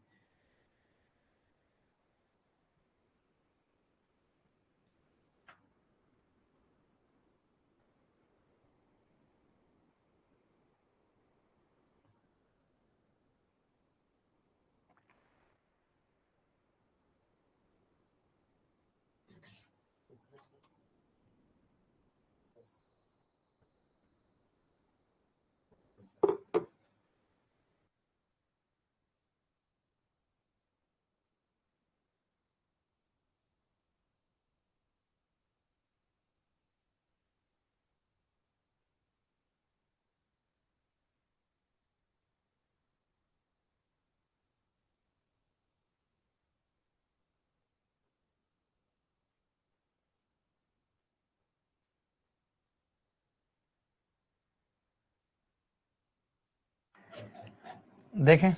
देखें,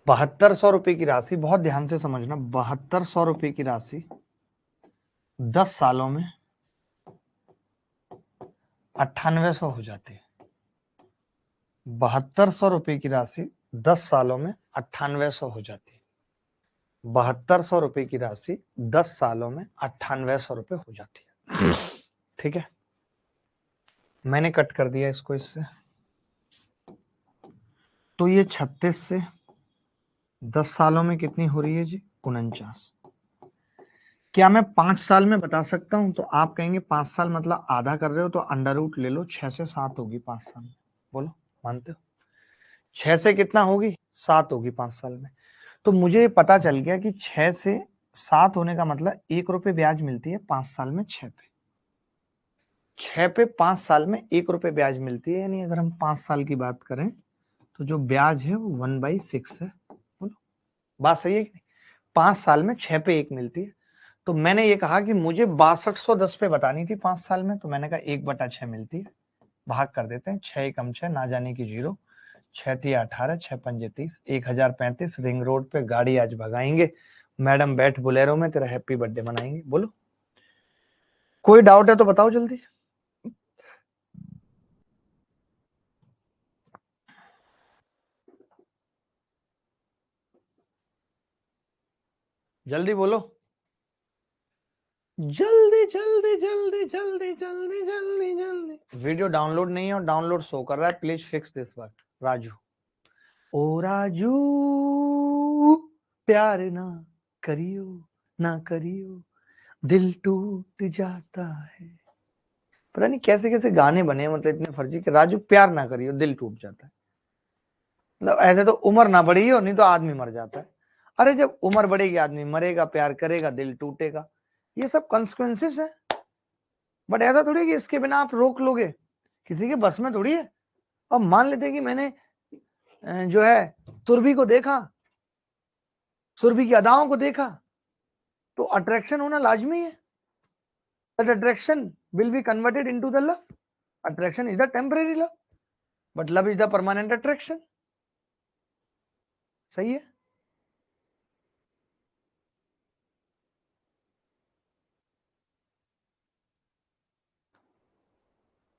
7200 रुपए की राशि, बहुत ध्यान से समझना, 7200 रुपए की राशि 10 सालों में 9800 हो जाती है। 7200 रुपए की राशि 10 सालों में 9800 हो जाती है। 7200 रुपए की राशि 10 सालों में 9800 रुपए हो जाती है। ठीक है, मैंने कट कर दिया इसको इससे, तो ये 36 से 10 सालों में कितनी हो रही है जी? 49। क्या मैं 5 साल में बता सकता हूं? तो आप कहेंगे 5 साल मतलब आधा कर रहे हो, तो अंडर रूट ले लो, 6 से 7 होगी 5 साल में। बोलो मानते हो? 6 से कितना होगी? 7 होगी 5 साल में। तो मुझे पता चल गया कि 6 से 7 होने का मतलब 1 रुपए ब्याज मिलती है 5 साल में 6 पे। 6 पे 5 साल में 1 रुपए ब्याज मिलती है, यानी अगर हम 5 साल की बात करें तो जो ब्याज है वो 1/6 है। बोलो बात सही है कि नहीं? 5 साल में 6 पे 1 मिलती है। तो मैंने ये कहा कि मुझे 6210 पे बतानी थी 5 साल में, तो मैंने कहा 1/6 मिलती है, भाग कर देते हैं। 6 एकम 6, ना जाने की जीरो, 6 तिया 18, 6 पंजे 30, 1035 रिंग रोड पे गाड़ी आज भगाएंगे। मैडम बैठ बोलेरो में, तेरा हैप्पी बर्थडे मनाएंगे। बोलो कोई डाउट है तो बताओ जल्दी। जल्दी बोलो, जल्दी जल्दी जल्दी जल्दी जल्दी जल्दी जल्दी। वीडियो डाउनलोड नहीं है और डाउनलोड शो कर रहा है, प्लीज फिक्स दिस बार। राजू, ओ राजू प्यार ना करियो, ना करियो, दिल टूट जाता है। पता नहीं कैसे कैसे गाने बने, मतलब इतने फर्जी कि राजू प्यार ना करियो दिल टूट जाता है। मतलब ऐसे तो उम्र ना बढ़ी हो, नहीं तो आदमी मर जाता है। अरे जब उम्र बढ़ेगी आदमी मरेगा, प्यार करेगा दिल टूटेगा, ये सब कंसिक्वेंसेस है। बट ऐसा थोड़ी है कि इसके बिना आप रोक लोगे, किसी के बस में थोड़ी है। अब मान लेते हैं कि मैंने जो है सुरभि को देखा, सुरभि की अदाओं को देखा, तो अट्रैक्शन होना लाजमी है। That attraction will be converted into the love. Attraction is the temporary love, but love is the permanent attraction. सही है?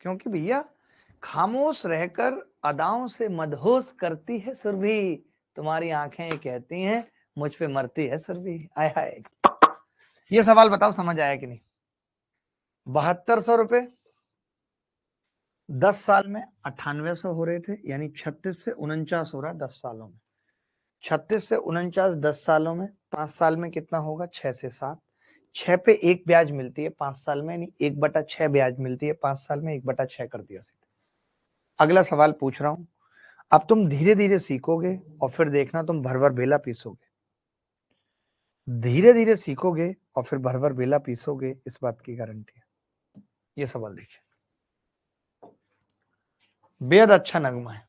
क्योंकि भैया खामोश रहकर अदाओं से मदहोश करती है सुरभि, तुम्हारी आंखें ये कहती हैं मुझ पे मरती है सुरभि। आय हाय। ये सवाल बताओ समझ आया कि नहीं। 7200 रुपए 10 साल में 9800 हो रहे थे, यानी 36 से 49 हो रहा है 10 सालों में। 36 से 49 10 सालों में, 5 साल में कितना होगा? 6 से 7। 6 पे 1 ब्याज मिलती है 5 साल में, यानी 1/6 ब्याज मिलती है 5 साल में, 1/6 कर दिया सीधे। अगला सवाल पूछ रहा हूं, अब तुम धीरे धीरे सीखोगे और फिर देखना तुम भर भर बेला पीसोगे। धीरे धीरे सीखोगे और फिर भर भर बेला पीसोगे, इस बात की गारंटी है। ये सवाल देखिए, बेहद अच्छा नगमा है।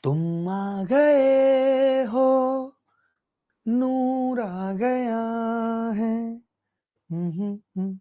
तुम आ गए हो, नूर आ गया है। हम्म।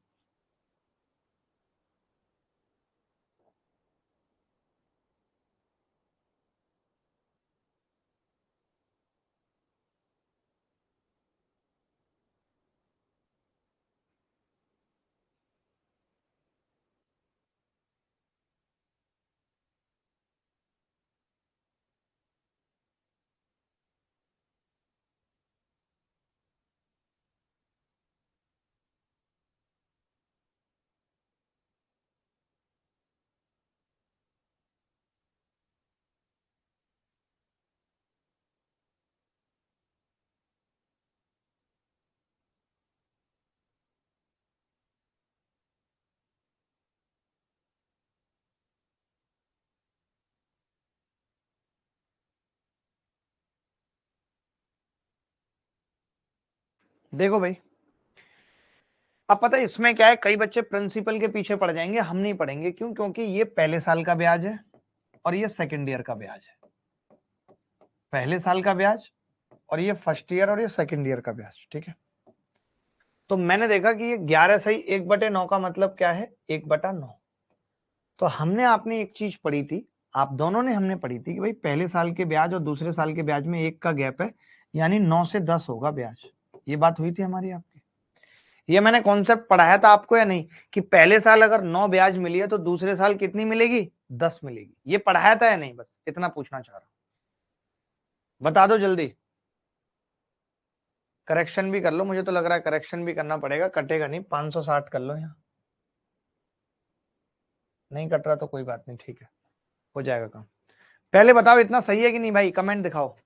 देखो भाई, अब पता है इसमें क्या है, कई बच्चे प्रिंसिपल के पीछे पड़ जाएंगे, हम नहीं पढ़ेंगे। क्यों? क्योंकि ये पहले साल का ब्याज है और ये सेकेंड ईयर का ब्याज है। पहले साल का ब्याज और ये फर्स्ट ईयर और ये सेकेंड ईयर का ब्याज, ठीक है। तो मैंने देखा कि ये 11 सही 1/9 का मतलब क्या है? 1/9। तो हमने आपने एक चीज पढ़ी थी, आप दोनों ने हमने पढ़ी थी कि भाई पहले साल के ब्याज और दूसरे साल के ब्याज में 1 का गैप है, यानी 9 से 10 होगा ब्याज। ये बात हुई थी हमारी आपकी। ये मैंने कॉन्सेप्ट पढ़ाया था आपको या नहीं, कि पहले साल अगर 9 ब्याज मिली है तो दूसरे साल कितनी मिलेगी? 10 मिलेगी। ये पढ़ाया था या नहीं? बस इतना पूछना चाह रहा हूं, बता दो जल्दी। करेक्शन भी कर लो, मुझे तो लग रहा है करेक्शन भी करना पड़ेगा, कटेगा नहीं। 560 कर लो, यहाँ नहीं कट रहा तो कोई बात नहीं, ठीक है, हो जाएगा काम। पहले बताओ इतना सही है कि नहीं भाई, कमेंट दिखाओ।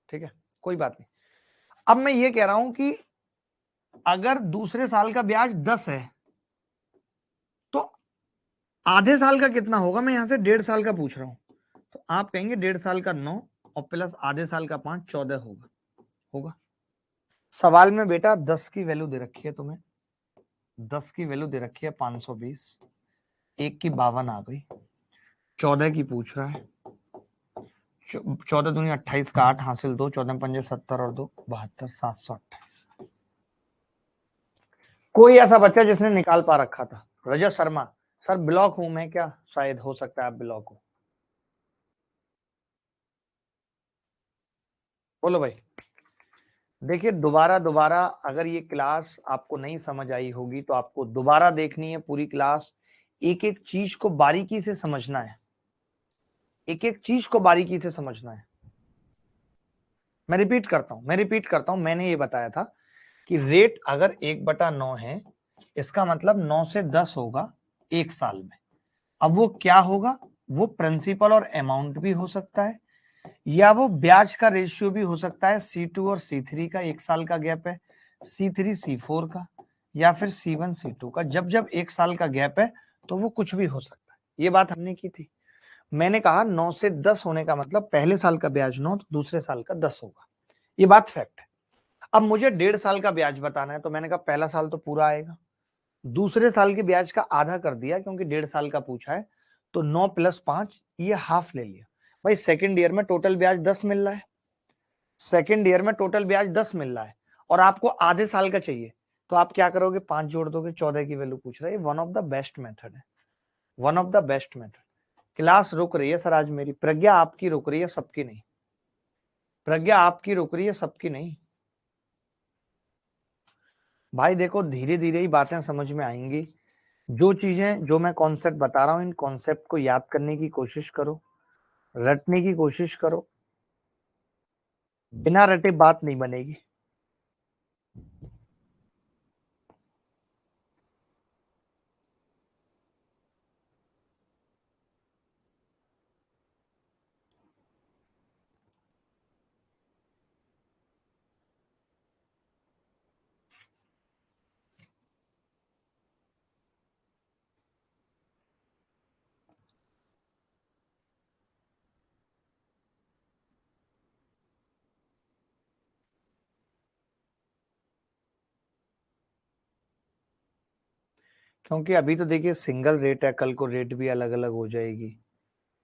ठीक है, कोई बात नहीं। अब मैं ये कह रहा हूं कि अगर दूसरे साल का ब्याज 10 है तो आधे साल का कितना होगा? मैं यहां से 1.5 साल का पूछ रहा हूं, तो आप कहेंगे 1.5 साल का 9 और प्लस आधे साल का 5, 14 होगा। होगा। सवाल में बेटा 10 की वैल्यू दे रखी है तुम्हें, 10 की वैल्यू दे रखी है 520, 1 की 52 आ गई, 14 की पूछ रहा है। 14 दूनी 28 का 8 हासिल 2, 14 पंजे 70 और 2 72, 728। कोई ऐसा बच्चा जिसने निकाल पा रखा था? रजत शर्मा, सर ब्लॉक हूं मैं क्या? शायद हो सकता है आप ब्लॉक हो। बोलो भाई। देखिए दोबारा दोबारा अगर ये क्लास आपको नहीं समझ आई होगी तो आपको दोबारा देखनी है पूरी क्लास। एक एक चीज को बारीकी से समझना है, एक एक चीज को बारीकी से समझना है। मैं रिपीट करता हूं, मैंने ये बताया था कि रेट अगर 1/9 है, इसका मतलब 9 से 10 होगा 1 साल में। अब वो क्या होगा? वो प्रिंसिपल और अमाउंट भी हो सकता है, या वो ब्याज का रेशियो भी हो सकता है। C2 और C3 का 1 साल का गैप है, C3 C4 का, या फिर C1 C2 का। जब जब 1 साल का गैप है तो वो कुछ भी हो सकता है। ये बात हमने की थी। मैंने कहा 9 से 10 होने का मतलब पहले साल का ब्याज 9 तो दूसरे साल का 10 होगा। ये बात फैक्ट है। अब मुझे 1.5 साल का ब्याज बताना है, तो मैंने कहा पहला साल तो पूरा आएगा, दूसरे साल के ब्याज का आधा कर दिया क्योंकि 1.5 साल का पूछा है, तो 9 + 5 ये हाफ ले लिया। भाई सेकेंड ईयर में टोटल ब्याज 10 मिल रहा है, सेकेंड ईयर में टोटल ब्याज 10 मिल रहा है और आपको आधे साल का चाहिए, तो आप क्या करोगे? 5 जोड़ दोगे, 14 की वैल्यू पूछ रहा है। One of the best method है, one of the best method. Class रुक रही है सर आज मेरी, प्रज्ञा आपकी रुक रही है, सबकी नहीं। प्रज्ञा आपकी रुक रही है, सबकी नहीं। भाई देखो धीरे धीरे ही बातें समझ में आएंगी। जो चीजें जो मैं कॉन्सेप्ट बता रहा हूं, इन कॉन्सेप्ट को याद करने की कोशिश करो, रटने की कोशिश करो। बिना रटे बात नहीं बनेगी। क्योंकि अभी तो देखिए सिंगल रेट है, कल को रेट भी अलग अलग हो जाएगी,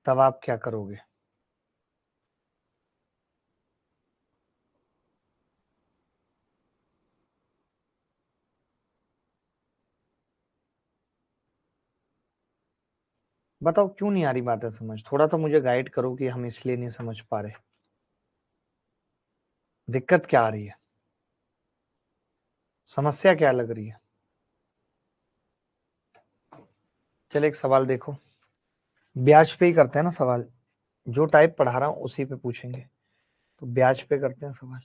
तब आप क्या करोगे? बताओ क्यों नहीं आ रही बातें समझ? थोड़ा तो मुझे गाइड करो कि हम इसलिए नहीं समझ पा रहे, दिक्कत क्या आ रही है, समस्या क्या लग रही है? चल एक सवाल देखो, ब्याज पे ही करते हैं ना सवाल, जो टाइप पढ़ा रहा हूं उसी पे पूछेंगे, तो ब्याज पे करते हैं सवाल।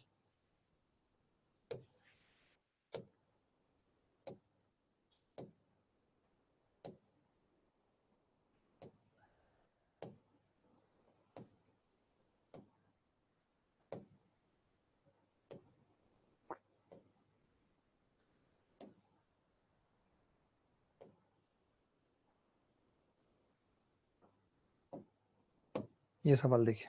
ये सवाल देखिए,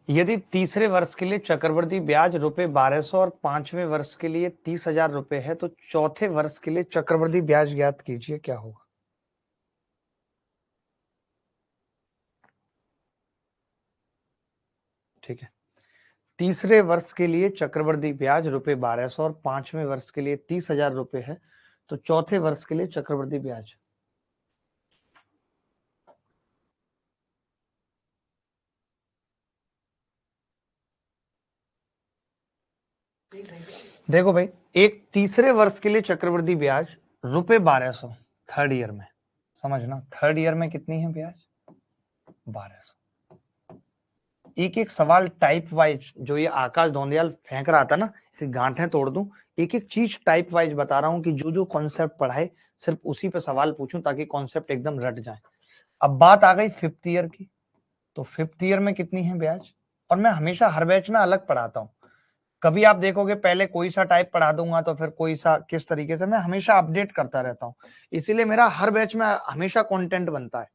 यदि तीसरे वर्ष के लिए चक्रवृद्धि ब्याज ₹1200 और पांचवें वर्ष के लिए 30,000 रुपए है, तो चौथे वर्ष के लिए चक्रवृद्धि ब्याज ज्ञात कीजिए, क्या होगा? ठीक है, तीसरे वर्ष के लिए चक्रवृद्धि ब्याज ₹1200 और पांचवें वर्ष के लिए 30,000 रुपए है, तो चौथे वर्ष के लिए चक्रवृद्धि ब्याज। देखो भाई, एक तीसरे वर्ष के लिए चक्रवृद्धि ब्याज ₹1200 थर्ड ईयर में, समझना थर्ड ईयर में कितनी है ब्याज? 1200। एक एक सवाल टाइप वाइज, जो ये आकाश धोंडियाल फेंक रहा था ना, इसे गांठें तोड़ दूं, एक एक चीज टाइप वाइज बता रहा हूं कि जो जो कॉन्सेप्ट पढ़ाए सिर्फ उसी पे सवाल पूछूं ताकि कॉन्सेप्ट एकदम रट जाए। अब बात आ गई फिफ्थ ईयर की, तो फिफ्थ ईयर में कितनी है ब्याज? और मैं हमेशा हर बैच में अलग पढ़ाता हूँ, कभी आप देखोगे पहले कोई सा टाइप पढ़ा दूंगा तो फिर कोई सा, किस तरीके से मैं हमेशा अपडेट करता रहता हूँ, इसीलिए मेरा हर बैच में हमेशा कंटेंट बनता है।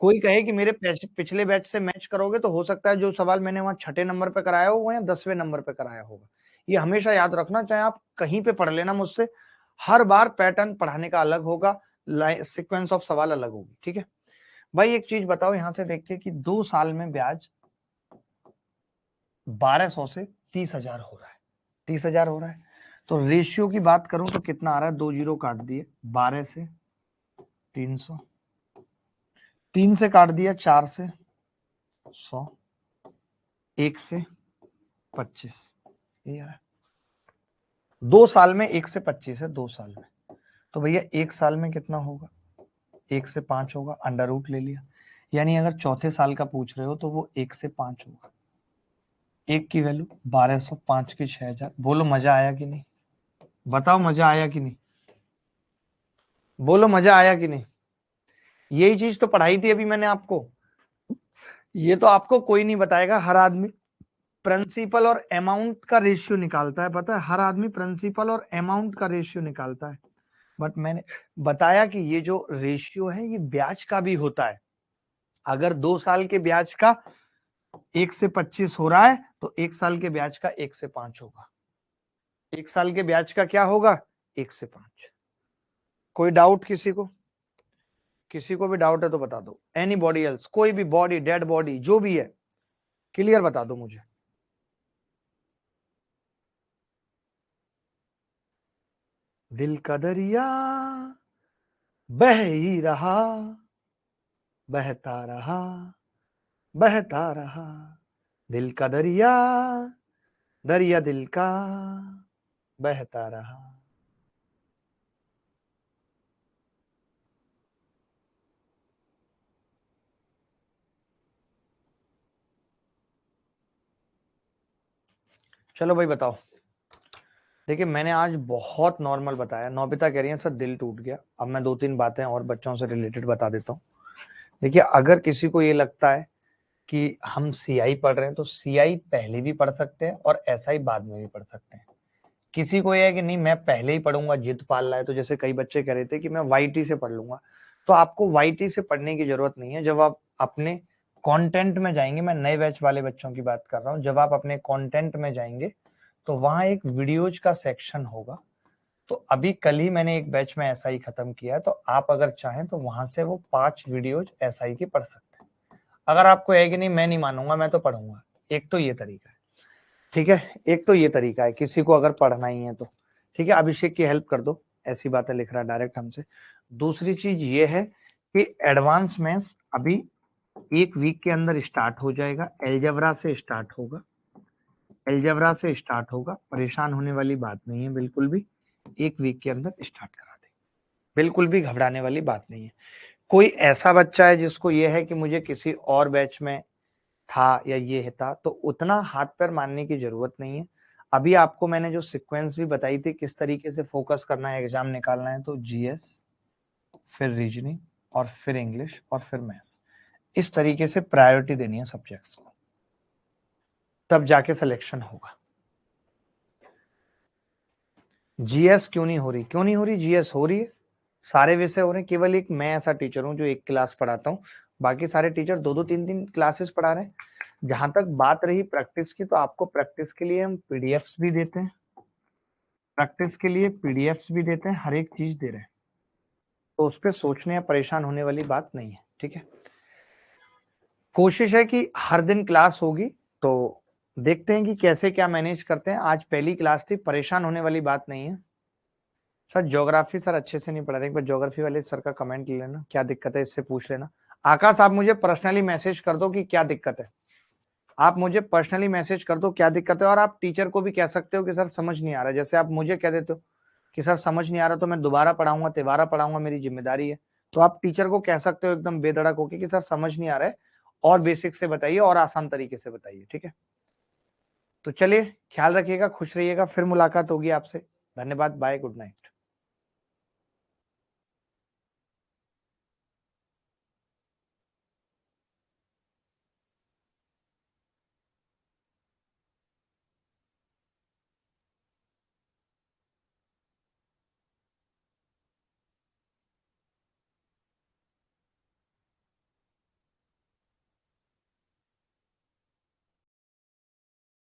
कोई कहे कि मेरे पिछले बैच से मैच करोगे तो हो सकता है जो सवाल मैंने वहां छठे नंबर पे कराया हो वो यहाँ 10वें नंबर पे कराया होगा। ये हमेशा याद रखना, चाहे आप कहीं पे पढ़ लेना मुझसे, हर बार पैटर्न पढ़ाने का अलग होगा, सीक्वेंस ऑफ सवाल अलग होगी। ठीक है भाई, एक चीज बताओ यहां से देखिए कि 2 साल में ब्याज 1200 से 30,000 हो रहा है, 30,000 हो रहा है, तो रेशियो की बात करूं तो कितना आ रहा है? 2 जीरो काट दिए, 12 से 300, 3 से काट दिया 4 से 100, 1 से 25, ये यार 2 साल में 1 से 25 है, 2 साल में तो भैया 1 साल में कितना होगा, 1 से 5 होगा, अंडर रूट ले लिया। यानी अगर चौथे साल का पूछ रहे हो तो वो 1 से 5 होगा। 1 की वैल्यू 1200, 5 की 6000। बोलो मजा आया कि नहीं, बताओ मजा आया कि नहीं, बोलो मजा आया कि नहीं। यही चीज तो पढ़ाई थी अभी मैंने आपको। ये तो आपको कोई नहीं बताएगा, हर आदमी प्रिंसिपल और अमाउंट का रेशियो निकालता है, पता है, हर आदमी प्रिंसिपल और अमाउंट का रेशियो निकालता है। बट मैंने बताया कि ये जो रेशियो है ये ब्याज का भी होता है। अगर 2 साल के ब्याज का 1 से 25 हो रहा है तो 1 साल के ब्याज का 1 से 5 होगा। 1 साल के ब्याज का क्या होगा, 1 से 5। कोई डाउट किसी को, किसी को भी डाउट है तो बता दो। एनी बॉडी एल्स, कोई भी बॉडी, डेड बॉडी जो भी है, क्लियर बता दो मुझे। दिल का दरिया बह ही रहा, बहता रहा, बहता रहा, दिल का दरिया, दरिया दिल का बहता रहा। चलो भाई बताओ। देखिए मैंने आज बहुत नॉर्मल बताया। नौबिता कह रही है सर दिल टूट गया। अब मैं 2-3 बातें और बच्चों से रिलेटेड बता देता हूँ। देखिए अगर किसी को ये लगता है कि हम सीआई पढ़ रहे हैं तो सीआई पहले भी पढ़ सकते हैं और एसआई बाद में भी पढ़ सकते हैं। किसी को ये है कि नहीं मैं पहले ही पढ़ूंगा, जिद पाल रहा है, तो जैसे कई बच्चे कह रहे थे कि मैं वाईटी से पढ़ लूंगा, तो आपको वाईटी से पढ़ने की जरूरत नहीं है। जब आप अपने कंटेंट में जाएंगे, मैं नए बैच वाले बच्चों की बात कर रहा हूँ, जब आप अपने कंटेंट में जाएंगे तो वहां एक वीडियोज का सेक्शन होगा। तो अभी कल ही मैंने एक बैच में एसआई खत्म किया है, तो आप अगर चाहें तो वहां से वो 5 वीडियोज एसआई की पढ़ सकते हैं। अगर आपको है कि नहीं मैं नहीं मानूंगा, मैं तो पढ़ूंगा, एक तो ये तरीका है, ठीक है, एक तो ये तरीका है किसी को अगर पढ़ना ही है तो। ठीक है, अभिषेक की हेल्प कर दो, ऐसी बातें लिख रहा है डायरेक्ट हमसे। दूसरी चीज ये है कि एडवांस मैथ्स अभी 1 वीक के अंदर स्टार्ट हो जाएगा। एलजेब्रा से स्टार्ट होगा, एलजेब्रा से स्टार्ट होगा, परेशान होने वाली बात नहीं है बिल्कुल भी। 1 वीक के अंदर स्टार्ट करा दें, बिल्कुल भी घबराने वाली बात नहीं है। कोई ऐसा बच्चा है जिसको ये है कि मुझे किसी और बैच में था या ये था, तो उतना हाथ पैर मारने की जरूरत नहीं है। अभी आपको मैंने जो सीक्वेंस भी बताई थी किस तरीके से फोकस करना है, एग्जाम निकालना है, तो जीएस, फिर रीजनिंग, और फिर इंग्लिश, और फिर मैथ्स, इस तरीके से प्रायोरिटी देनी है सब्जेक्ट्स को, तब जाके सिलेक्शन होगा। जीएस क्यों नहीं हो रही, क्यों नहीं हो रही, जीएस हो रही है, सारे विषय हो रहे हैं। केवल एक मैं ऐसा टीचर हूं जो एक क्लास पढ़ाता हूँ, बाकी सारे टीचर 2-2 3-3 क्लासेस पढ़ा रहे हैं। जहां तक बात रही प्रैक्टिस की, तो आपको प्रैक्टिस के लिए हम पीडीएफ्स भी देते हैं, प्रैक्टिस के लिए पीडीएफ्स भी देते हैं, हर एक चीज दे रहे हैं, तो उस पर सोचने या परेशान होने वाली बात नहीं है। ठीक है, कोशिश है कि हर दिन क्लास होगी, तो देखते हैं कि कैसे क्या मैनेज करते हैं। आज पहली क्लास थी, परेशान होने वाली बात नहीं है। सर ज्योग्राफी सर अच्छे से नहीं पढ़ा रहे, एक बार ज्योग्राफी वाले सर का कमेंट ले लेना, क्या दिक्कत है इससे पूछ लेना। आकाश आप मुझे पर्सनली मैसेज कर दो कि क्या दिक्कत है, आप मुझे पर्सनली मैसेज कर दो क्या दिक्कत है। और आप टीचर को भी कह सकते हो कि सर समझ नहीं आ रहा, जैसे आप मुझे कह देते हो कि सर समझ नहीं आ रहा तो मैं दोबारा पढ़ाऊंगा, तिबारा पढ़ाऊंगा, मेरी जिम्मेदारी है। तो आप टीचर को कह सकते हो एकदम बेधड़क होके कि सर समझ नहीं आ रहा है, और बेसिक से बताइए और आसान तरीके से बताइए। ठीक है, तो चलिए ख्याल रखिएगा, खुश रहिएगा, फिर मुलाकात होगी आपसे। धन्यवाद, बाय, गुड नाइट।